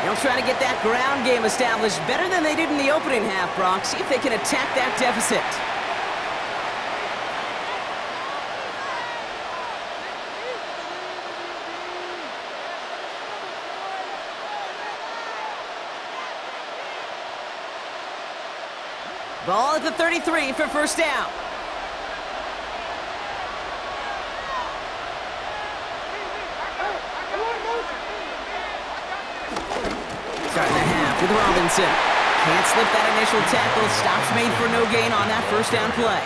They'll try to get that ground game established better than they did in the opening half, Brock. See if they can attack that deficit. Ball at the 33 for first down. Starting the half with Robinson. Can't slip that initial tackle. Stops made for no gain on that first down play.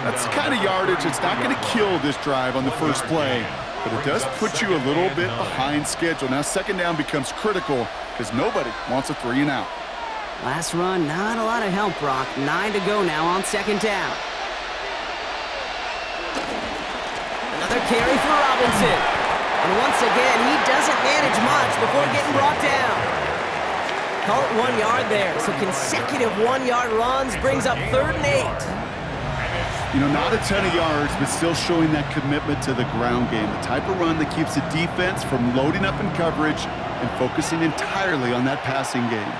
That's the kind of yardage that's not going to kill this drive on the first play, but it does put you a little bit behind schedule. Now second down becomes critical because nobody wants a 3 and out. Last run, not a lot of help, Brock. 9 to go now on second down. Another carry for Robinson. And once again, he doesn't manage much before getting brought down. Call it 1 yard there. So consecutive 1-yard runs brings up 3rd and 8. You know, not a ton of yards, but still showing that commitment to the ground game. The type of run that keeps the defense from loading up in coverage and focusing entirely on that passing game.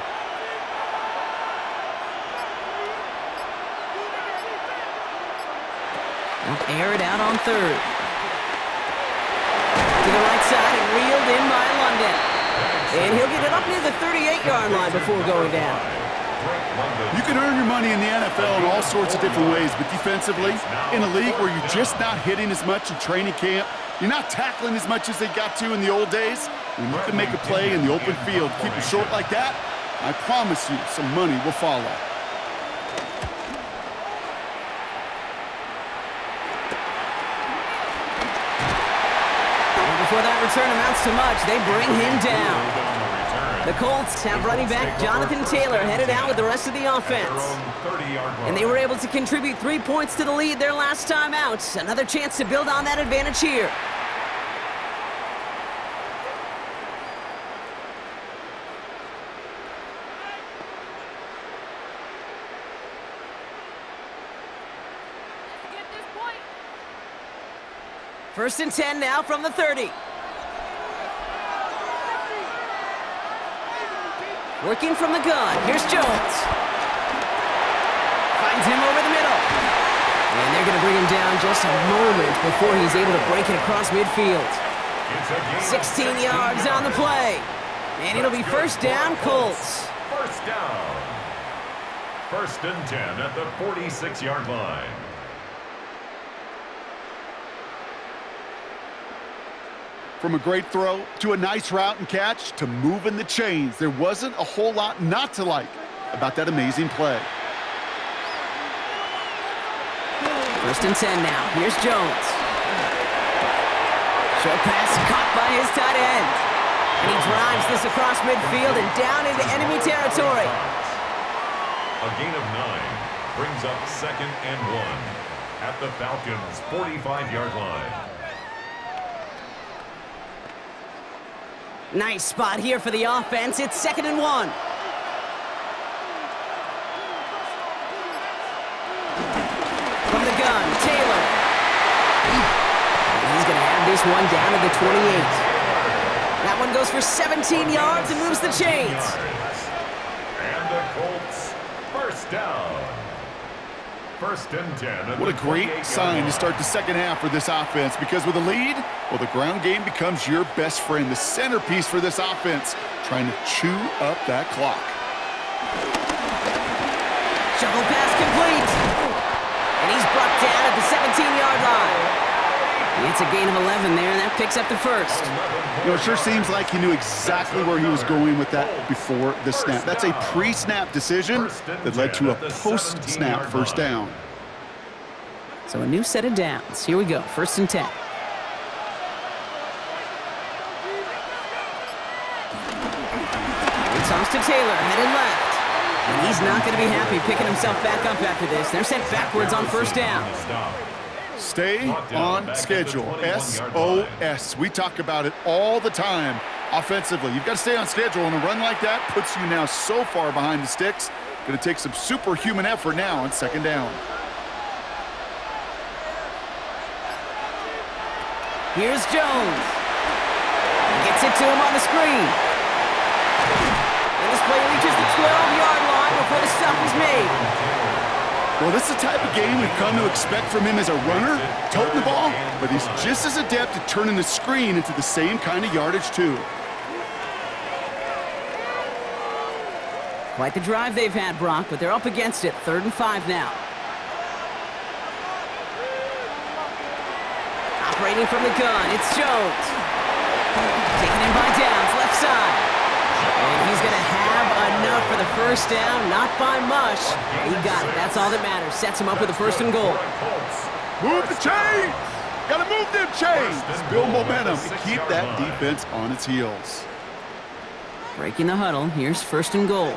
Air it out on 3rd. To the right side and reeled in by London. And he'll get it up near the 38-yard line before going down. You can earn your money in the NFL in all sorts of different ways, but defensively, in a league where you're just not hitting as much in training camp, you're not tackling as much as they got to in the old days, when you can make a play in the open field, keep it short like that, I promise you some money will follow. Before that return amounts to much, they bring him down. The Colts have running back Jonathan Taylor headed out with the rest of the offense. And they were able to contribute 3 points to the lead their last time out. Another chance to build on that advantage here. First and 10 now from the 30. Working from the gun. Here's Jones. Finds him over the middle. And they're going to bring him down just a moment before he's able to break it across midfield. 16 yards on the play. And it'll be first down, Colts. First down. First and 10 at the 46-yard line. From a great throw to a nice route and catch to moving the chains, there wasn't a whole lot not to like about that amazing play. First and 10 now. Here's Jones. Short pass caught by his tight end. And he drives this across midfield and down into enemy territory. A gain of 9 brings up second and 1 at the Falcons' 45-yard line. Nice spot here for the offense. It's second and 1. From the gun, Taylor. And he's going to have this one down to the 28. That one goes for 17 yards and moves the chains. And the Colts, first down. First and 10. What a great sign to start the second half for this offense, because with a lead, well, the ground game becomes your best friend, the centerpiece for this offense, trying to chew up that clock. Shovel pass complete. And he's brought down at the 17-yard line. It's a gain of 11 there, and that picks up the first. You know, it sure seems like he knew exactly where he was going with that before the snap. That's a pre-snap decision that led to a post-snap first down. So a new set of downs. Here we go, 1st and 10. Toss to Taylor, headed left. And he's not going to be happy picking himself back up after this. They're sent backwards on 1st down. Stay on schedule. SOS. We talk about it all the time offensively. You've got to stay on schedule, and a run like that puts you now so far behind the sticks. Going to take some superhuman effort now on 2nd down. Here's Jones. Gets it to him on the screen. This play reaches the 12-yard line before the stop is made. Well, this is the type of game we've come to expect from him as a runner, toting the ball, but he's just as adept at turning the screen into the same kind of yardage, too. Quite the drive they've had, Brock, but they're up against it. 3rd and 5 now. Operating from the gun, it's Jones. Taken in by Downs, left side. And he's going to have enough for the 1st down, not by much. He got it. That's all that matters. Sets him up with a 1st and goal. Move the chains! Got to move them chains! Build momentum and keep that defense on its heels. Breaking the huddle. Here's 1st and goal.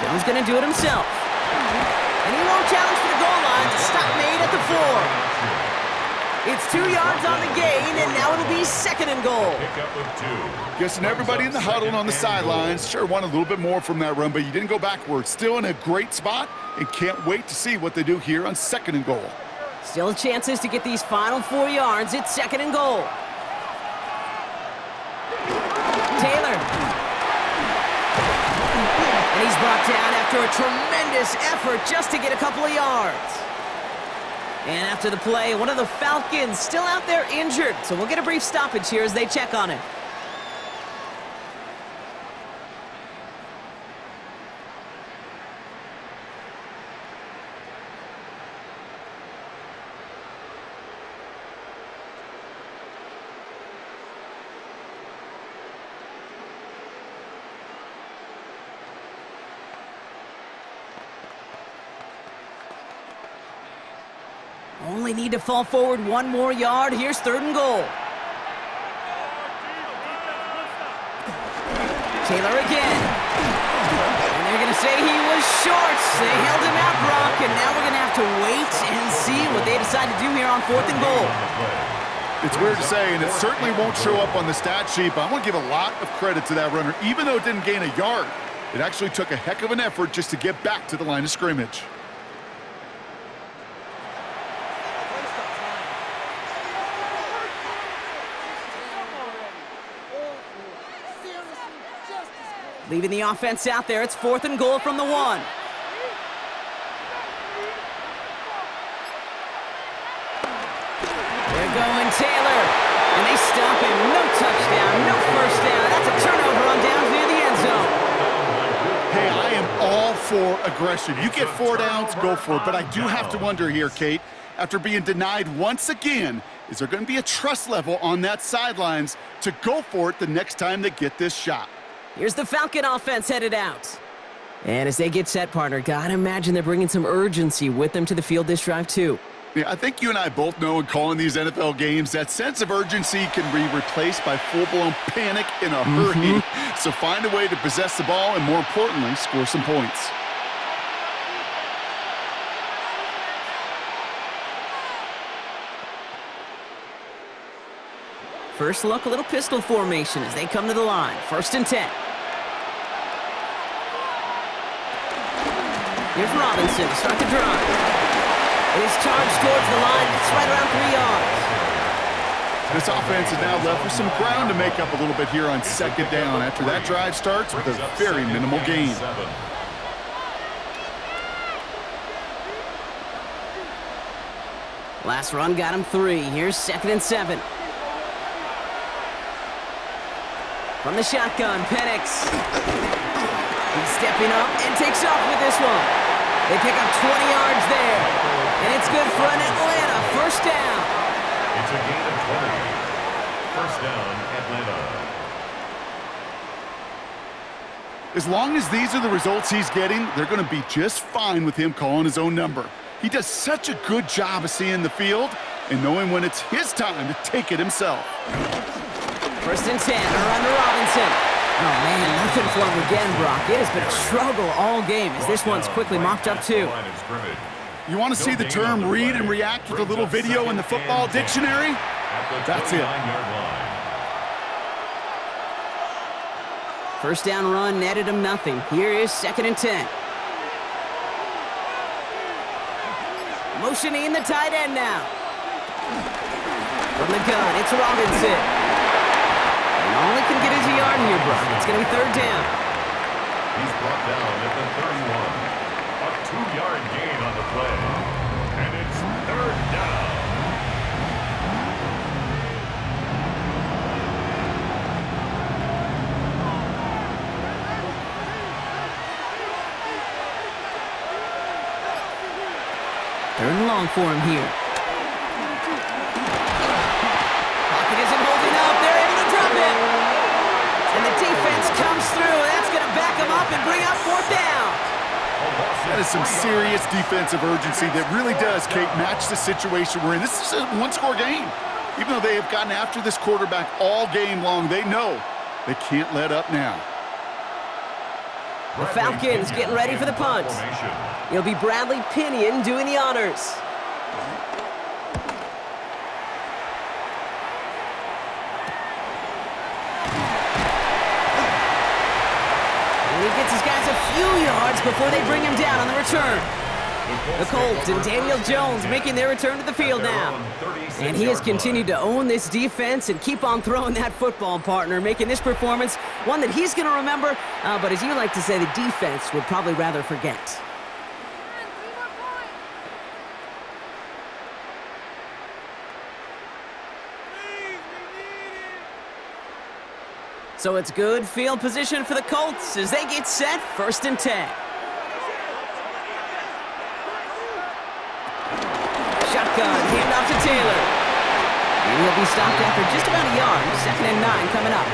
Jones going to do it himself. And he won't challenge for the goal line. The stop made at the 4. It's 2 yards on the gain, and now it'll be 2nd and goal. Guessing everybody in the huddle and on the sidelines sure want a little bit more from that run, but you didn't go backwards. Still in a great spot, and can't wait to see what they do here on 2nd and goal. Still chances to get these final 4 yards. It's 2nd and goal. Taylor. And he's brought down after a tremendous effort just to get a couple of yards. And after the play, one of the Falcons still out there injured. So we'll get a brief stoppage here as they check on him. Only need to fall forward 1 more yard. Here's 3rd and goal. Taylor again. And they're going to say he was short. They held him out, Brock, and now we're going to have to wait and see what they decide to do here on 4th and goal. It's weird to say, and it certainly won't show up on the stat sheet, but I want to give a lot of credit to that runner. Even though it didn't gain a yard, it actually took a heck of an effort just to get back to the line of scrimmage. Leaving the offense out there. It's 4th and goal from the 1. They're going Taylor. And they stop him. No touchdown, no 1st down. That's a turnover on downs near the end zone. Hey, I am all for aggression. You get 4 downs, go for it. But I do have to wonder here, Kate, after being denied once again, is there going to be a trust level on that sidelines to go for it the next time they get this shot? Here's the Falcon offense headed out. And as they get set, partner, gotta imagine they're bringing some urgency with them to the field this drive, too. Yeah, I think you and I both know in calling these NFL games, that sense of urgency can be replaced by full-blown panic in a hurry. So find a way to possess the ball and, more importantly, score some points. First look, a little pistol formation as they come to the line. 1st and 10. Here's Robinson to start the drive. It is charged towards the line. It's right around 3 yards. This offense is now left with some ground to make up a little bit here on 2nd down after that drive starts with a very minimal gain. Last run got him 3. Here's 2nd and 7. From the shotgun, Penix. He's stepping up and takes off with this one. They pick up 20 yards there. And it's good for an Atlanta first down. It's a gain of 20. First down, Atlanta. As long as these are the results he's getting, they're going to be just fine with him calling his own number. He does such a good job of seeing the field and knowing when it's his time to take it himself. First and 10, around to Robinson. Oh, man, nothing for him again, Brock. It has been a struggle all game as this one's quickly mopped up, too. You want to see the term read and react with a little video in the football dictionary? That's it. First down run netted him nothing. Here is second and 10. Motioning the tight end now. From the gun, it's Robinson. And all he can get is a yard here, Brock. It's going to be third down. He's brought down at the 31. A 2-yard gain on the play. And it's third down. Third and long for him here. Pocket isn't holding up. They're able to drop it. And the defense comes through. That's going to back him up and bring up fourth down. That is some serious defensive urgency that really does, Kate, match the situation we're in. This is a one-score game. Even though they have gotten after this quarterback all game long, they know they can't let up now. The Falcons getting ready for the punt. It'll be Bradley Pinion doing the honors. And he gets his guys a few yards before they bring him down on the return. The Colts and Daniel Jones making their return to the field now. And he has continued to own this defense and keep on throwing that football, partner, making this performance one that he's going to remember, but as you like to say, the defense would probably rather forget. So it's good field position for the Colts as they get set, first and 10. Shotgun, handoff to Taylor. And he'll be stopped after just about a yard. Second and 9 coming up.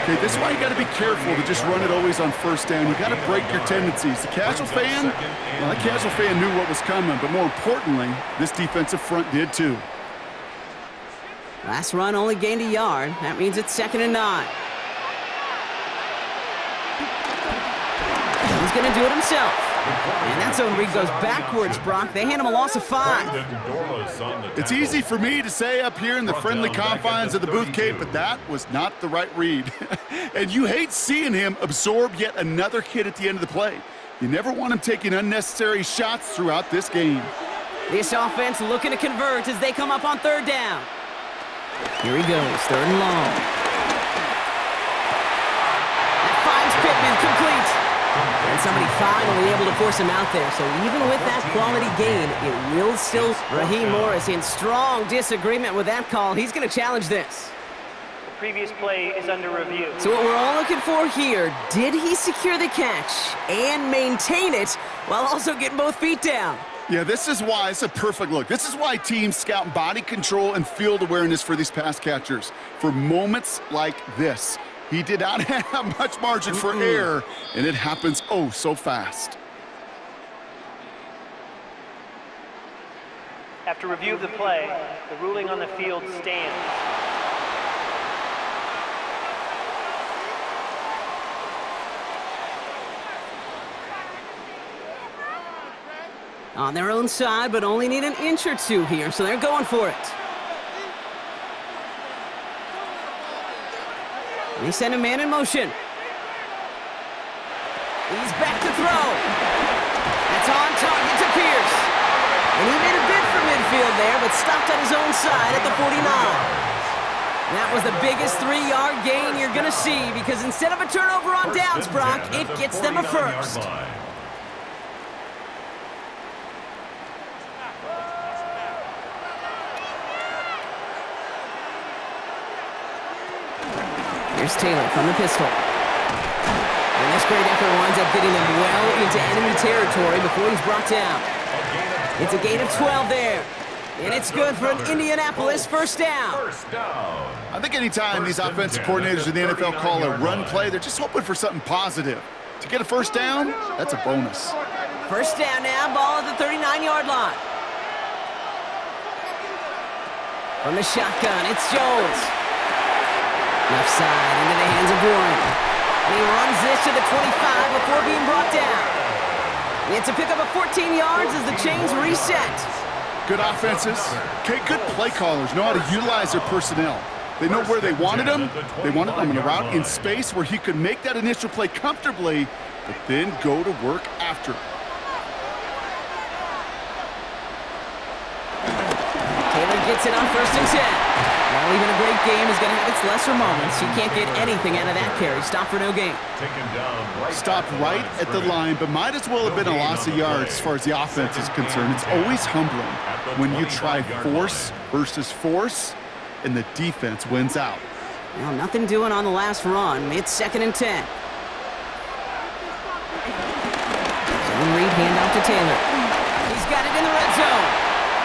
Okay, this is why you got to be careful to just run it always on first down. You got to break your tendencies. The casual fan, well, the casual fan knew what was coming, but more importantly, this defensive front did too. Last run only gained a yard. That means it's second and 9. He's going to do it himself. And that zone read goes backwards, Brock. They hand him a loss of 5. It's easy for me to say up here in the friendly confines of the booth, Kate, but that was not the right read. And you hate seeing him absorb yet another hit at the end of the play. You never want him taking unnecessary shots throughout this game. This offense looking to convert as they come up on third down. Here he goes, third and long. That finds Pittman, complete. And somebody finally able to force him out there. So even with that quality gain, it will still... Raheem Morris in strong disagreement with that call. He's going to challenge this. The previous play is under review. So what we're all looking for here, did he secure the catch and maintain it while also getting both feet down? Yeah, this is why it's a perfect look. This is why teams scout body control and field awareness for these pass catchers. For moments like this. He did not have much margin for error, and it happens oh so fast. After review of the play, the ruling on the field stands. On their own side, but only need an inch or two here, so they're going for it. They send a man in motion. He's back to throw. That's on target to Pierce. And he made a bid for midfield there, but stopped on his own side at the 49. That was the biggest 3-yard gain you're going to see because instead of a turnover on downs, Brock, it gets them a first. Here's Taylor from the pistol. And this great effort winds up getting them well into enemy territory before he's brought down. It's a gain of 12 there. And it's good for an Indianapolis first down. I think anytime these offensive coordinators in the NFL call a run play, they're just hoping for something positive. To get a first down, that's a bonus. First down now, ball at the 39-yard line. From the shotgun, it's Jones. Left side into the hands of Warren. And he runs this to the 25 before being brought down. It's a pickup of 14 yards as the chains reset. Good offenses. Okay, good play callers know how to utilize their personnel. They know where they wanted him. They wanted him in a route in space where he could make that initial play comfortably, but then go to work after. Taylor gets it on 1st and 10. While even a great game is going to have its lesser moments, you can't get anything out of that carry. Stop for no gain. Stopped right at the line, but might as well have been a loss of yards as far as the offense is concerned. It's always humbling when you try force versus force, and the defense wins out. Well, nothing doing on the last run. It's 2nd and 10. Zone read handoff to Taylor. He's got it in the red zone.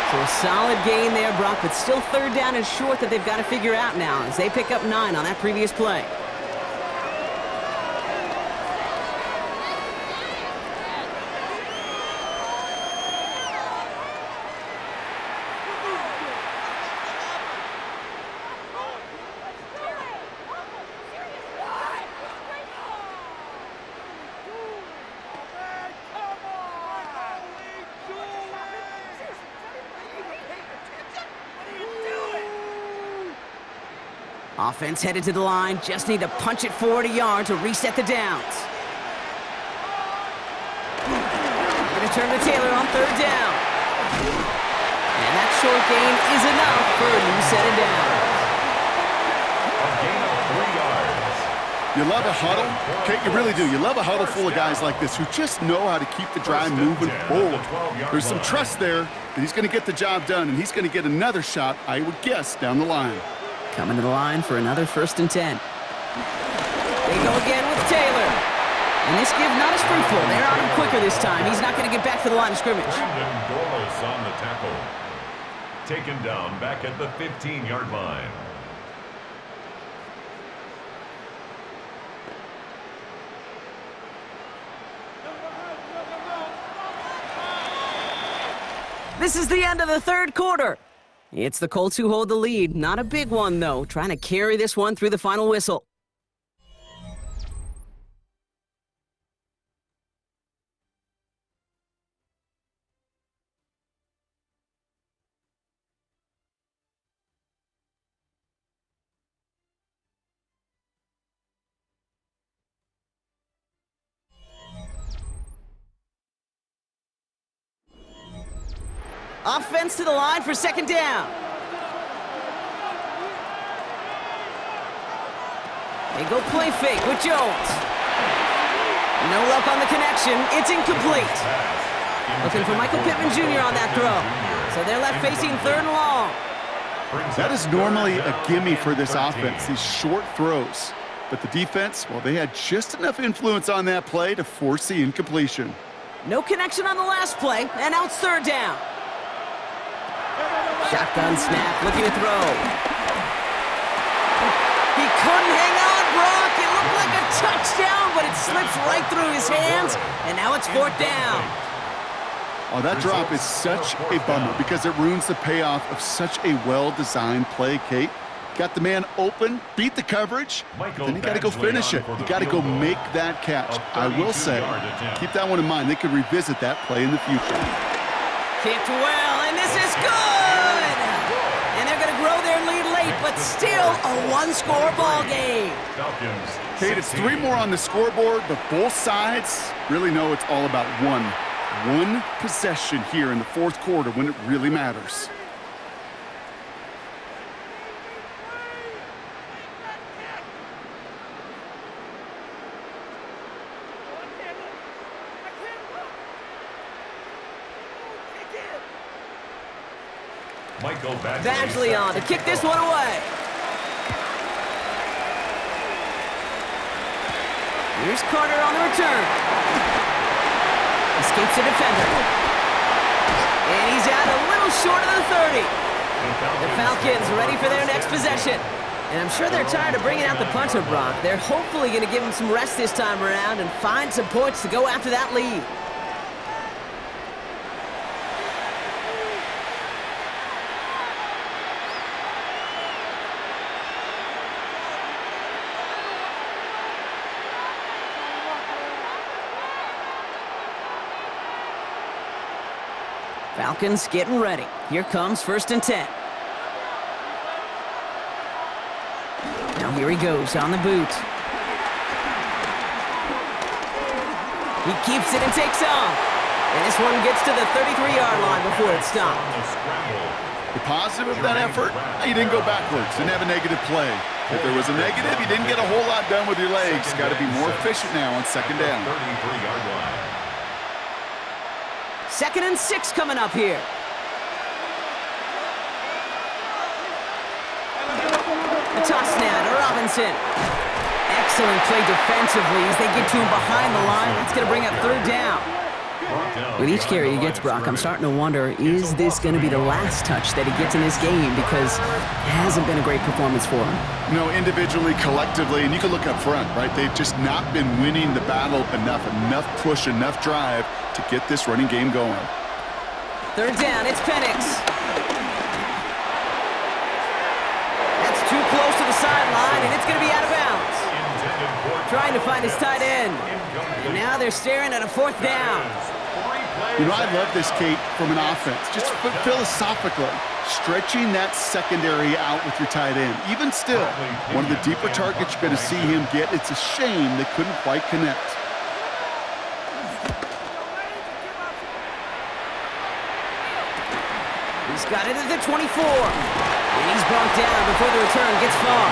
So a solid gain there, Brock, but still 3rd down and short that they've got to figure out now as they pick up 9 on that previous play. Offense headed to the line, just need to punch it forward a yard to reset the downs. Going to turn to Taylor on 3rd down. And that short gain is enough for a new set of downs. A gain of 3 yards. You love a huddle? Okay, you really do. You love a huddle full of guys like this who just know how to keep the drive moving forward. There's some trust there that he's going to get the job done, and he's going to get another shot, I would guess, down the line. Coming to the line for another 1st and 10. They go again with Taylor. And this give not as fruitful. They're on him quicker this time. He's not going to get back to the line of scrimmage. Brandon Dorlus on the tackle. Taken down back at the 15-yard line. This is the end of the 3rd quarter. It's the Colts who hold the lead. Not a big one, though, trying to carry this one through the final whistle. Offense to the line for 2nd down. They go play fake with Jones. No luck on the connection. It's incomplete. Looking for Michael Pittman Jr. on that throw. So they're left facing 3rd and long. That is normally a gimme for this offense, these short throws. But the defense, well, they had just enough influence on that play to force the incompletion. No connection on the last play, and now it's 3rd down. Shotgun snap, looking to throw. He couldn't hang on, Brock. It looked like a touchdown, but it slips right through his hands, and now it's 4th down. Oh, that drop is such a bummer because it ruins the payoff of such a well-designed play, Kate. Got the man open, beat the coverage, then you got to go finish it. You got to go make that catch. I will say, keep that one in mind. They could revisit that play in the future. Kicked well, and this is good! And they're going to grow their lead late, but still a one-score ball game. Kate, it's 3 more on the scoreboard, but both sides really know it's all about one possession here in the 4th quarter when it really matters. Badgley on to kick this one away. Here's Carter on the return. Escapes the defender. And he's out a little short of the 30. The Falcons ready for their next possession. And I'm sure they're tired of bringing out the punter, Brock. They're hopefully going to give him some rest this time around and find some points to go after that lead. Falcons getting ready. Here comes 1st and 10. Now here he goes on the boot. He keeps it and takes off. And this one gets to the 33-yard line before it's stopped. The positive of that effort, he didn't go backwards, didn't have a negative play. If there was a negative, you didn't get a whole lot done with your legs. Got to be more efficient now on 2nd down. 33-yard line. 2nd and 6 coming up here. A toss now to Robinson. Excellent play defensively as they get to him behind the line. That's going to bring up 3rd down. With each carry he gets, Brock, I'm starting to wonder, is this going to be the last touch that he gets in this game? Because it hasn't been a great performance for him. No, individually, collectively, and you can look up front, right? They've just not been winning the battle enough push, enough drive to get this running game going. 3rd down, it's Penix. That's too close to the sideline, and it's going to be out of bounds. Trying to find his tight end. And now they're staring at a 4th down. You know, I love this, Kate, from an offense. Just philosophically, stretching that secondary out with your tight end. Even still, one of the deeper targets you're going to see him get. It's a shame they couldn't quite connect. He's got it at the 24. And he's brought down before the return gets far.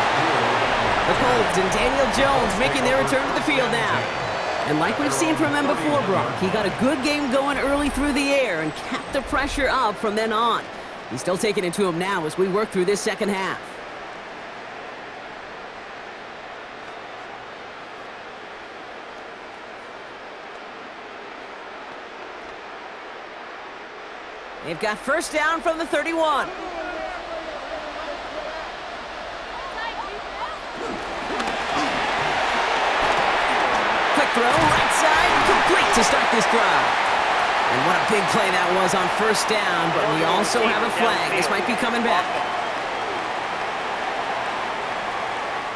The Colts and Daniel Jones making their return to the field now. And like we've seen from him before, Brock, he got a good game going early through the air and kept the pressure up from then on. He's still taking it to him now as we work through this 2nd half. They've got 1st down from the 31. Quick throw, right side, complete to start this drive. And what a big play that was on 1st down, but we also have a flag. This might be coming back.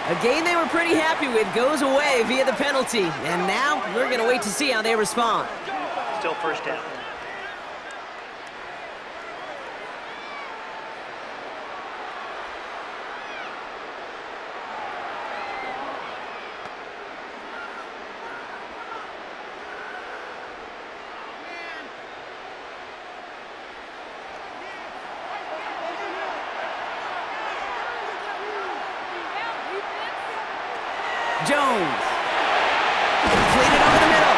A game they were pretty happy with goes away via the penalty. And now we're going to wait to see how they respond. Still 1st down. Jones. Completed over the middle.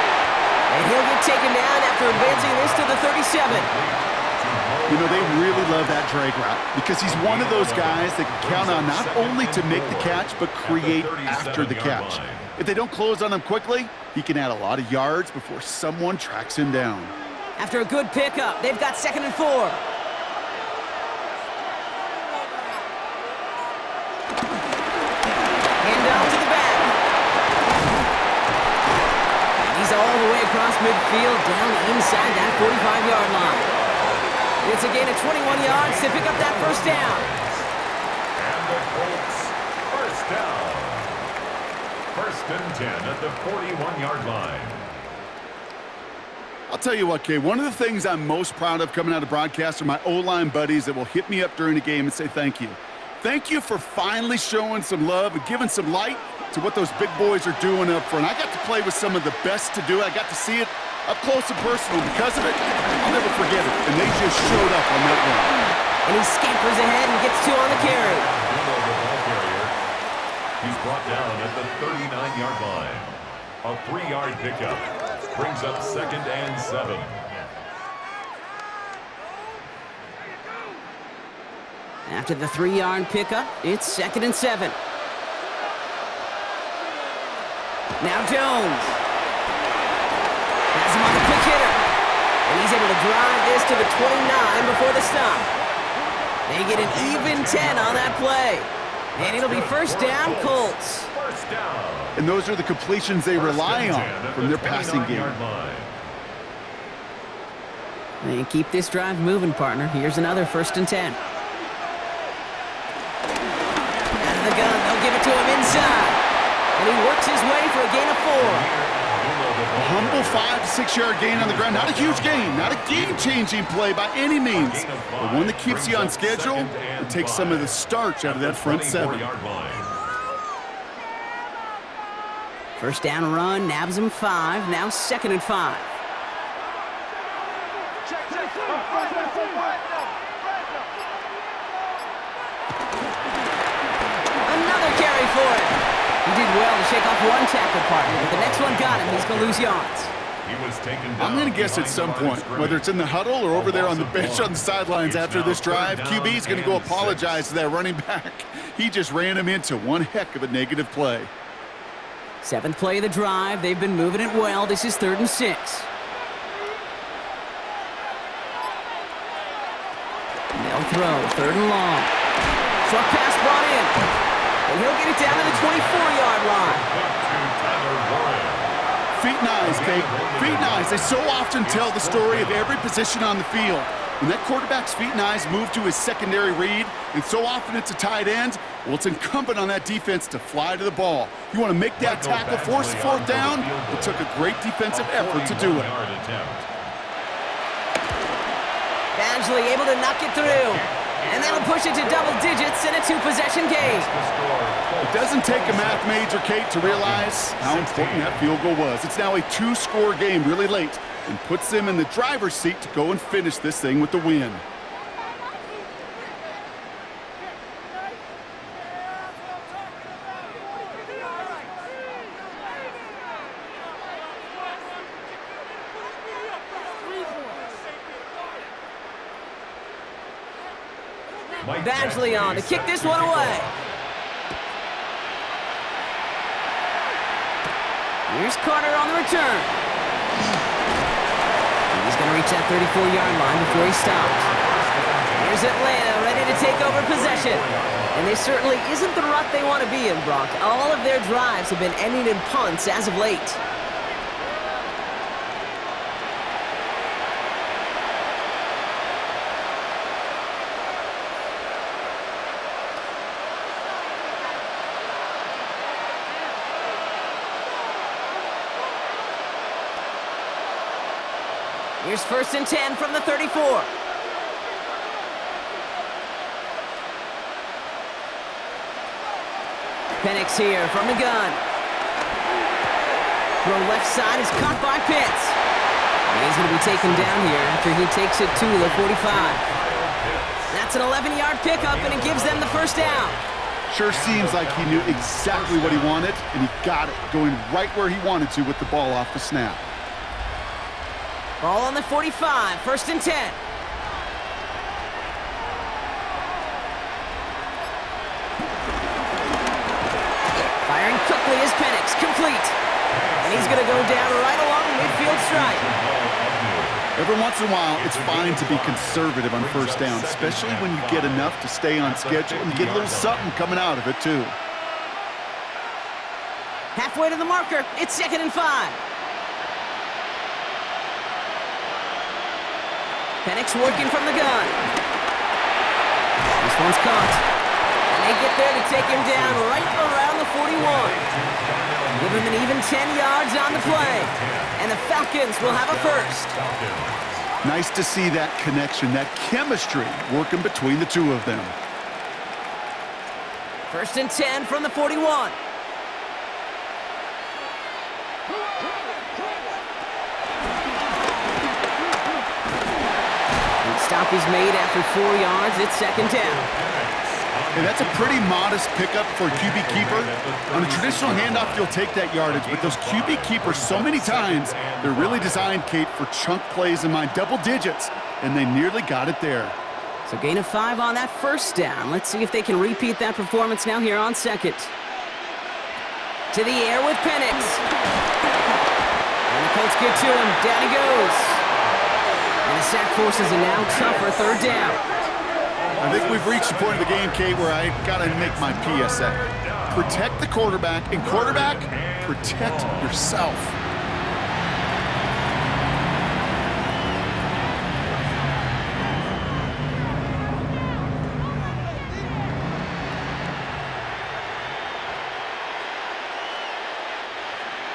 And he'll get taken down after advancing this to the 37. You know, they really love that drag route because he's one of those guys that can count on not only to make the catch, but create after the catch. If they don't close on him quickly, he can add a lot of yards before someone tracks him down. After a good pickup, they've got 2nd and 4. All the way across midfield, down inside that 45-yard line. It's a gain of 21 yards to pick up that 1st down. And the Colts, 1st down. 1st and 10 at the 41-yard line. I'll tell you what, Kay, one of the things I'm most proud of coming out of broadcast are my O-line buddies that will hit me up during the game and say thank you. Thank you for finally showing some love and giving some light to what those big boys are doing up front. I got to play with some of the best to do it. I got to see it up close and personal. Because of it, I'll never forget it. And they just showed up on that run. And he scampers ahead and gets 2 on the carry. He's brought down at the 39-yard line. A 3-yard pickup brings up 2nd and 7. After the 3-yard pickup, it's 2nd and 7. Now Jones. Has him on the quick hitter. And he's able to drive this to the 29 before the stop. They get an even 10 on that play. And it'll be first down, Colts. First down. And those are the completions they rely on from their passing game. And keep this drive moving, partner. Here's another 1st and 10. Out of the gun, they'll give it to him inside. And he works his way for a gain of 4. A humble 5 to 6 yard gain on the ground. Not a huge gain, not a game-changing play by any means, but one that keeps you on schedule and takes some of the starch out of that front 7. First down run, nabs him 5, now 2nd and 5. Another carry for him. He did well to shake off one tackle partner, but the next one got him. He's going to lose yards. I'm going to guess at some point, whether it's in the huddle or over there on the bench on the sidelines after this drive, QB's going to go apologize to that running back. He just ran him into one heck of a negative play. 7th play of the drive. They've been moving it well. This is 3rd and 6. They'll throw. 3rd and long. Short pass brought in. And he'll get it down to the 24-yard line. Feet and eyes, Kate. Feet and eyes. They so often tell the story of every position on the field. When that quarterback's feet and eyes move to his secondary read, and so often it's a tight end, well, it's incumbent on that defense to fly to the ball. You want to make that tackle, force the 4th down. It took a great defensive effort to do it. Badgley able to knock it through. And that'll push it to double digits in a 2-possession game. It doesn't take a math major, Kate, to realize how important that field goal was. It's now a 2-score game really late and puts them in the driver's seat to go and finish this thing with the win. Badgley on to kick this one away. Here's Carter on the return. He's going to reach that 34-yard line before he stops. Here's Atlanta ready to take over possession. And this certainly isn't the rut they want to be in, Brock. All of their drives have been ending in punts as of late. Here's 1st and 10 from the 34. Penix here from the gun. Throw left side is caught by Pitts. And he's going to be taken down here after he takes it to the 45. That's an 11-yard pickup, and it gives them the 1st down. Sure seems like he knew exactly what he wanted, and he got it, going right where he wanted to with the ball off the snap. Ball on the 45, 1st and 10. Firing quickly is Penix, complete. And he's going to go down right along the midfield stripe. Every once in a while, it's fine to be conservative on 1st down, especially when you get enough to stay on schedule and get a little something coming out of it, too. Halfway to the marker, it's 2nd and 5. Penix working from the gun. This one's caught. And they get there to take him down right around the 41. Give him an even 10 yards on the play. And the Falcons will have a 1st. Nice to see that connection, that chemistry working between the two of them. 1st and 10 from the 41. Stop is made after 4 yards. It's 2nd down. And that's a pretty modest pickup for a QB keeper. On a traditional handoff, you'll take that yardage, but those QB keepers, so many times, they're really designed, Kate, for chunk plays in mind, double digits, and they nearly got it there. So gain of 5 on that 1st down. Let's see if they can repeat that performance now here on 2nd. To the air with Penix. And the Colts get to him. Down he goes. And the sack forces a now tougher third down. I think we've reached the point of the game, Kate, where I got to make my PSA. Protect the quarterback, and quarterback, protect yourself.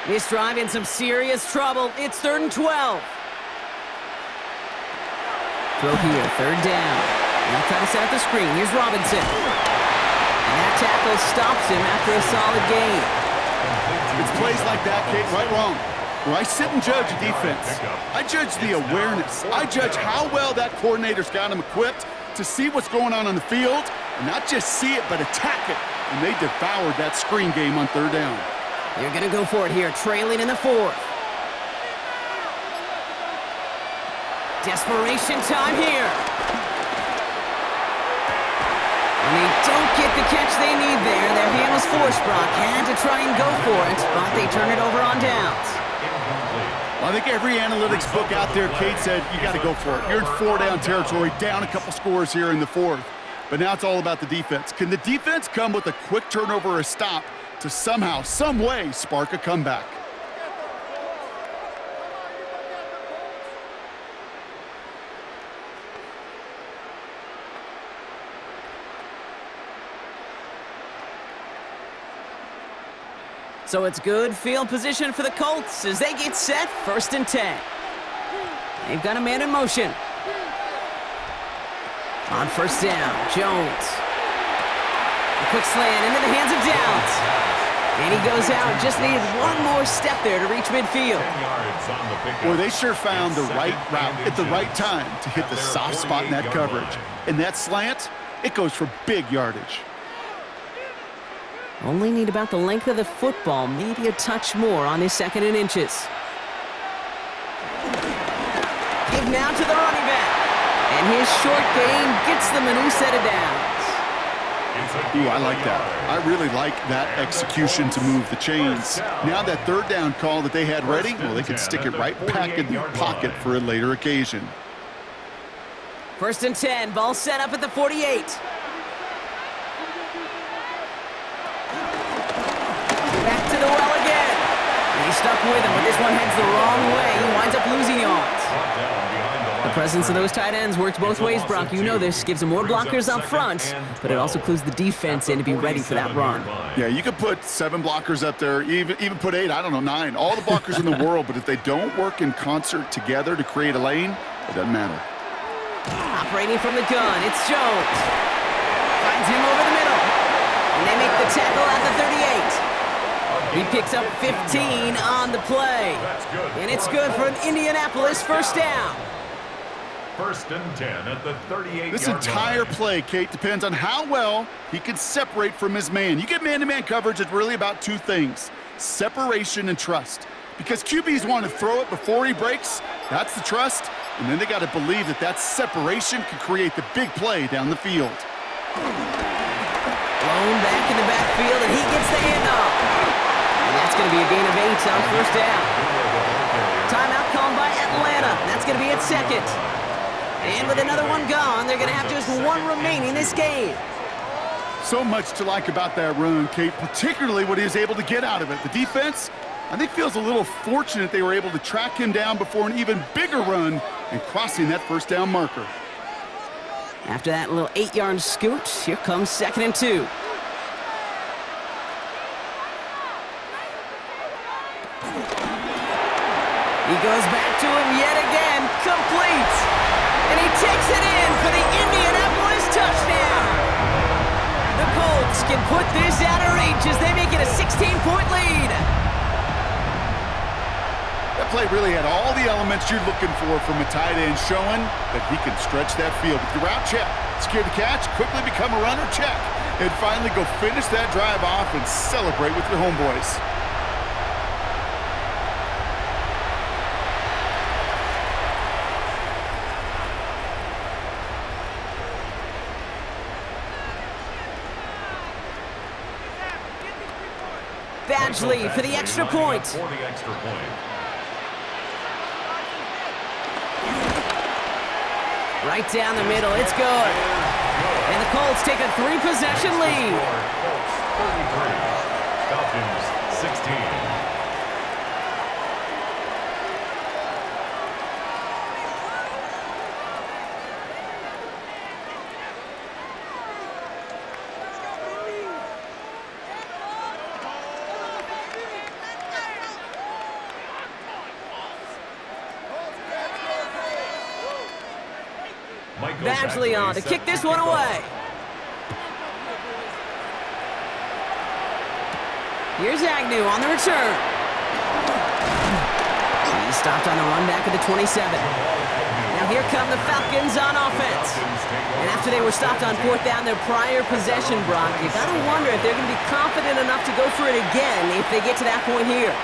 This drive in some serious trouble. It's 3rd and 12. Throw here, 3rd down. Now trying to set up the screen. Here's Robinson. And that tackle stops him after a solid gain. It's plays like that, Kate, right wrong. Where I sit and judge a defense. I judge the awareness. I judge how well that coordinator's got him equipped to see what's going on the field, and not just see it, but attack it. And they devoured that screen game on 3rd down. You're going to go for it here, trailing in the 4th. Desperation time here. And they don't get the catch they need there. Their hand was forced. Brock had to try and go for it, but they turn it over on downs. Well, I think every analytics book out there, Kate, said you got to go for it. You're in 4-down territory, down a couple scores here in the 4th. But now it's all about the defense. Can the defense come with a quick turnover or a stop to somehow, some way, spark a comeback? So it's good field position for the Colts as they get set, 1st and 10. They've got a man in motion. On 1st down, Jones. A quick slant into the hands of Downs. And he goes out, just needed one more step there to reach midfield. Boy, they sure found the right route at the right time to hit the soft spot in that coverage. And that slant, it goes for big yardage. Only need about the length of the football, maybe a touch more on this 2nd and inches. Give now to the running back. And his short gain gets them a new set of downs. Ooh, I like that. I really like that execution to move the chains. Now that 3rd down call that they had ready, well, they could stick it right back in their pocket for a later occasion. 1st and 10, ball set up at the 48. Back to the well again. And he's stuck with him, but this one heads the wrong way. He winds up losing yards. The presence of those tight ends works both ways, Brock. You know this. Gives them more blockers up front, but it also clues the defense in to be ready for that run. Yeah, you could put 7 blockers up there, even put 8, I don't know, 9. All the blockers in the world, but if they don't work in concert together to create a lane, it doesn't matter. Operating from the gun, it's Jones. Finds him over the middle. And they make the tackle at the 38. He picks up 15 on the play. And it's good for an Indianapolis 1st down. 1st and 10 at the 38. This entire play, Kate, depends on how well he can separate from his man. You get man-to-man coverage, it's really about 2 things, separation and trust. Because QBs want to throw it before he breaks, that's the trust, and then they got to believe that that separation can create the big play down the field. Blown back in the backfield, and he gets the handoff. And that's going to be a gain of 8 on 1st down. Timeout called by Atlanta. That's going to be its 2nd. And with another one gone, they're going to have just 1 remaining this game. So much to like about that run, Kate, particularly what he was able to get out of it. The defense, I think, feels a little fortunate they were able to track him down before an even bigger run and crossing that 1st down marker. After that little 8-yard scoot, here comes 2nd and 2. He goes back to him yet again, complete. And he takes it in for the Indianapolis touchdown. The Colts can put this out of reach as they make it a 16-point lead. That play really had all the elements you're looking for from a tight end, showing that he can stretch that field. With your route check, secure the catch, quickly become a runner, check. And finally go finish that drive off and celebrate with your homeboys. Badgley for the extra point. For the extra point. Right down the middle, it's good. And the Colts take a 3-possession lead. Colts 33, Falcons 16. Badgley on to kick this one away. Here's Agnew on the return. He stopped on the run back at the 27. Now here come the Falcons on offense. And after they were stopped on 4th down their prior possession, Brock, you gotta wonder if they're gonna be confident enough to go for it again if they get to that point here.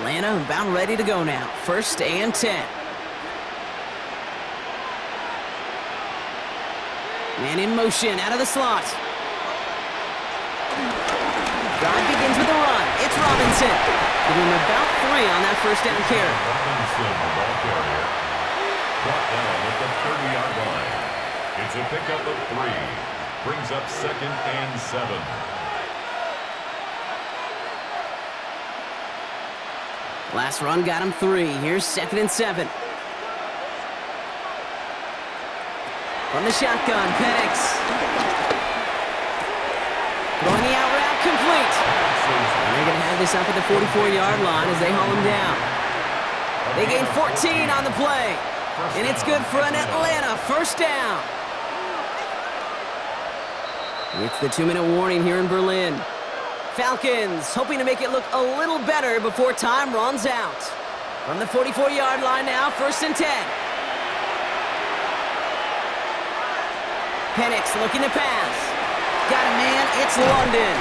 Atlanta about ready to go now. 1st and 10. Man in motion out of the slot. Drive begins with a run. It's Robinson. Giving him about 3 on that 1st down carry. Robinson, the ball carrier, brought down at the 30-yard line. It's a pickup of 3. Brings up 2nd and 7. Last run got him 3. Here's 2nd and 7. From the shotgun, Penix. Throwing the out route complete. And they're going to have this up at the 44-yard line as they haul him down. They gain 14 on the play. And it's good for an Atlanta 1st down. It's the 2-minute warning here in Berlin. Falcons hoping to make it look a little better before time runs out. From the 44-yard line now, 1st and 10. Penix looking to pass. Got a man, it's London.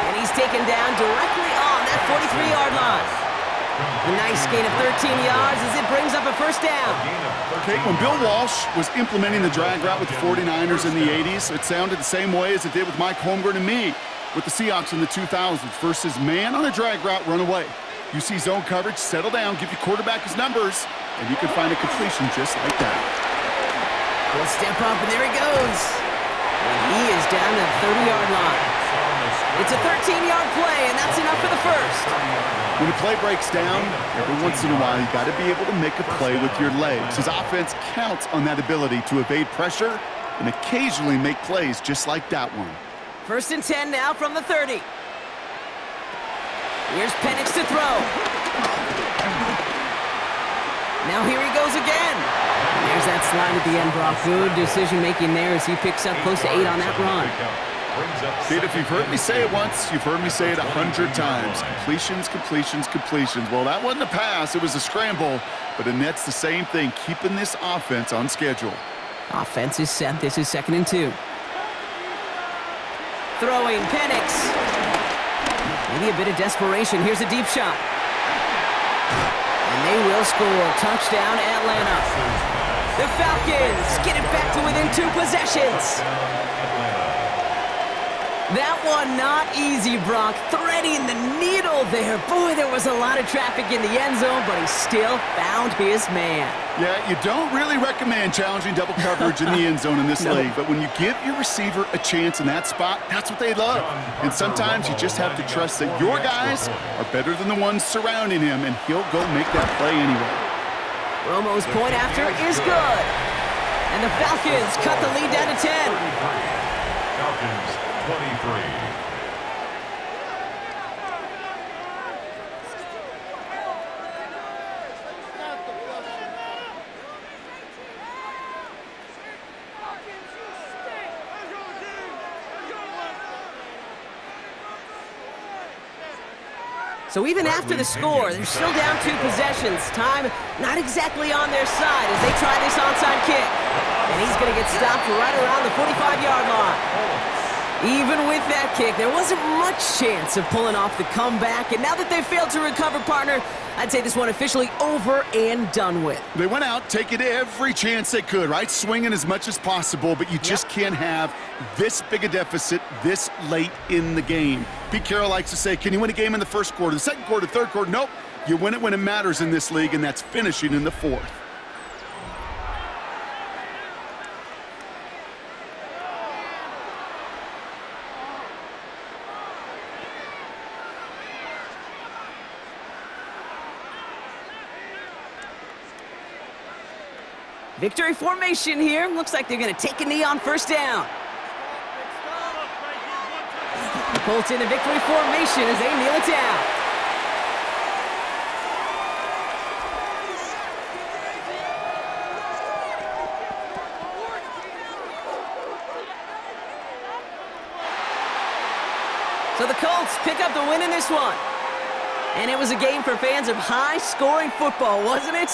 And he's taken down directly on that 43-yard line. A nice gain of 13 yards as it brings up a 1st down. Okay, when Bill Walsh was implementing the drag route with the 49ers in the 80s, it sounded the same way as it did with Mike Holmgren and me with the Seahawks in the 2000s versus man on a drag route, run away. You see zone coverage, settle down, give your quarterback his numbers, and you can find a completion just like that. He'll step up, and there he goes. And he is down to the 30-yard line. It's a 13-yard play, and that's enough for the 1st. When a play breaks down, every once in a while, you got to be able to make a play with your legs. His offense counts on that ability to evade pressure and occasionally make plays just like that one. 1st and 10 now from the 30. Here's Penix to throw. Now here he goes again. And there's that slide at the end, Brock. Good decision-making there as he picks up close to 8 on that run. Kid, if you've heard me say it once, you've heard me say it 100 times. Completions, completions, completions. Well, that wasn't a pass. It was a scramble. But it nets the same thing, keeping this offense on schedule. Offense is set. This is 2nd and 2. Throwing, Penix. Maybe a bit of desperation. Here's a deep shot. And they will score. Touchdown, Atlanta. The Falcons get it back to within 2 possessions. That one not easy, Brock. Threading the needle there. Boy, there was a lot of traffic in the end zone, but he still found his man. Yeah, you don't really recommend challenging double coverage in the end zone in this league, but when you give your receiver a chance in that spot, that's what they love. And sometimes you just have to trust that your guys are better than the ones surrounding him, and he'll go make that play anyway. Romo's point after is good. And the Falcons cut the lead down to 10. Falcons 23. So even after the score, they're still down 2 possessions. Time not exactly on their side as they try this onside kick. And he's going to get stopped right around the 45-yard line. Even with that kick, there wasn't much chance of pulling off the comeback. And now that they've failed to recover, partner, I'd say this one officially over and done with. They went out taking every chance they could, right? Swinging as much as possible, but you just can't have this big a deficit this late in the game. Pete Carroll likes to say, can you win a game in the first quarter, the second quarter, third quarter? Nope. You win it when it matters in this league, and that's finishing in the fourth. Victory formation here. Looks like they're going to take a knee on first down. The Colts in a victory formation as they kneel it down. So the Colts pick up the win in this one. And it was a game for fans of high-scoring football, wasn't it?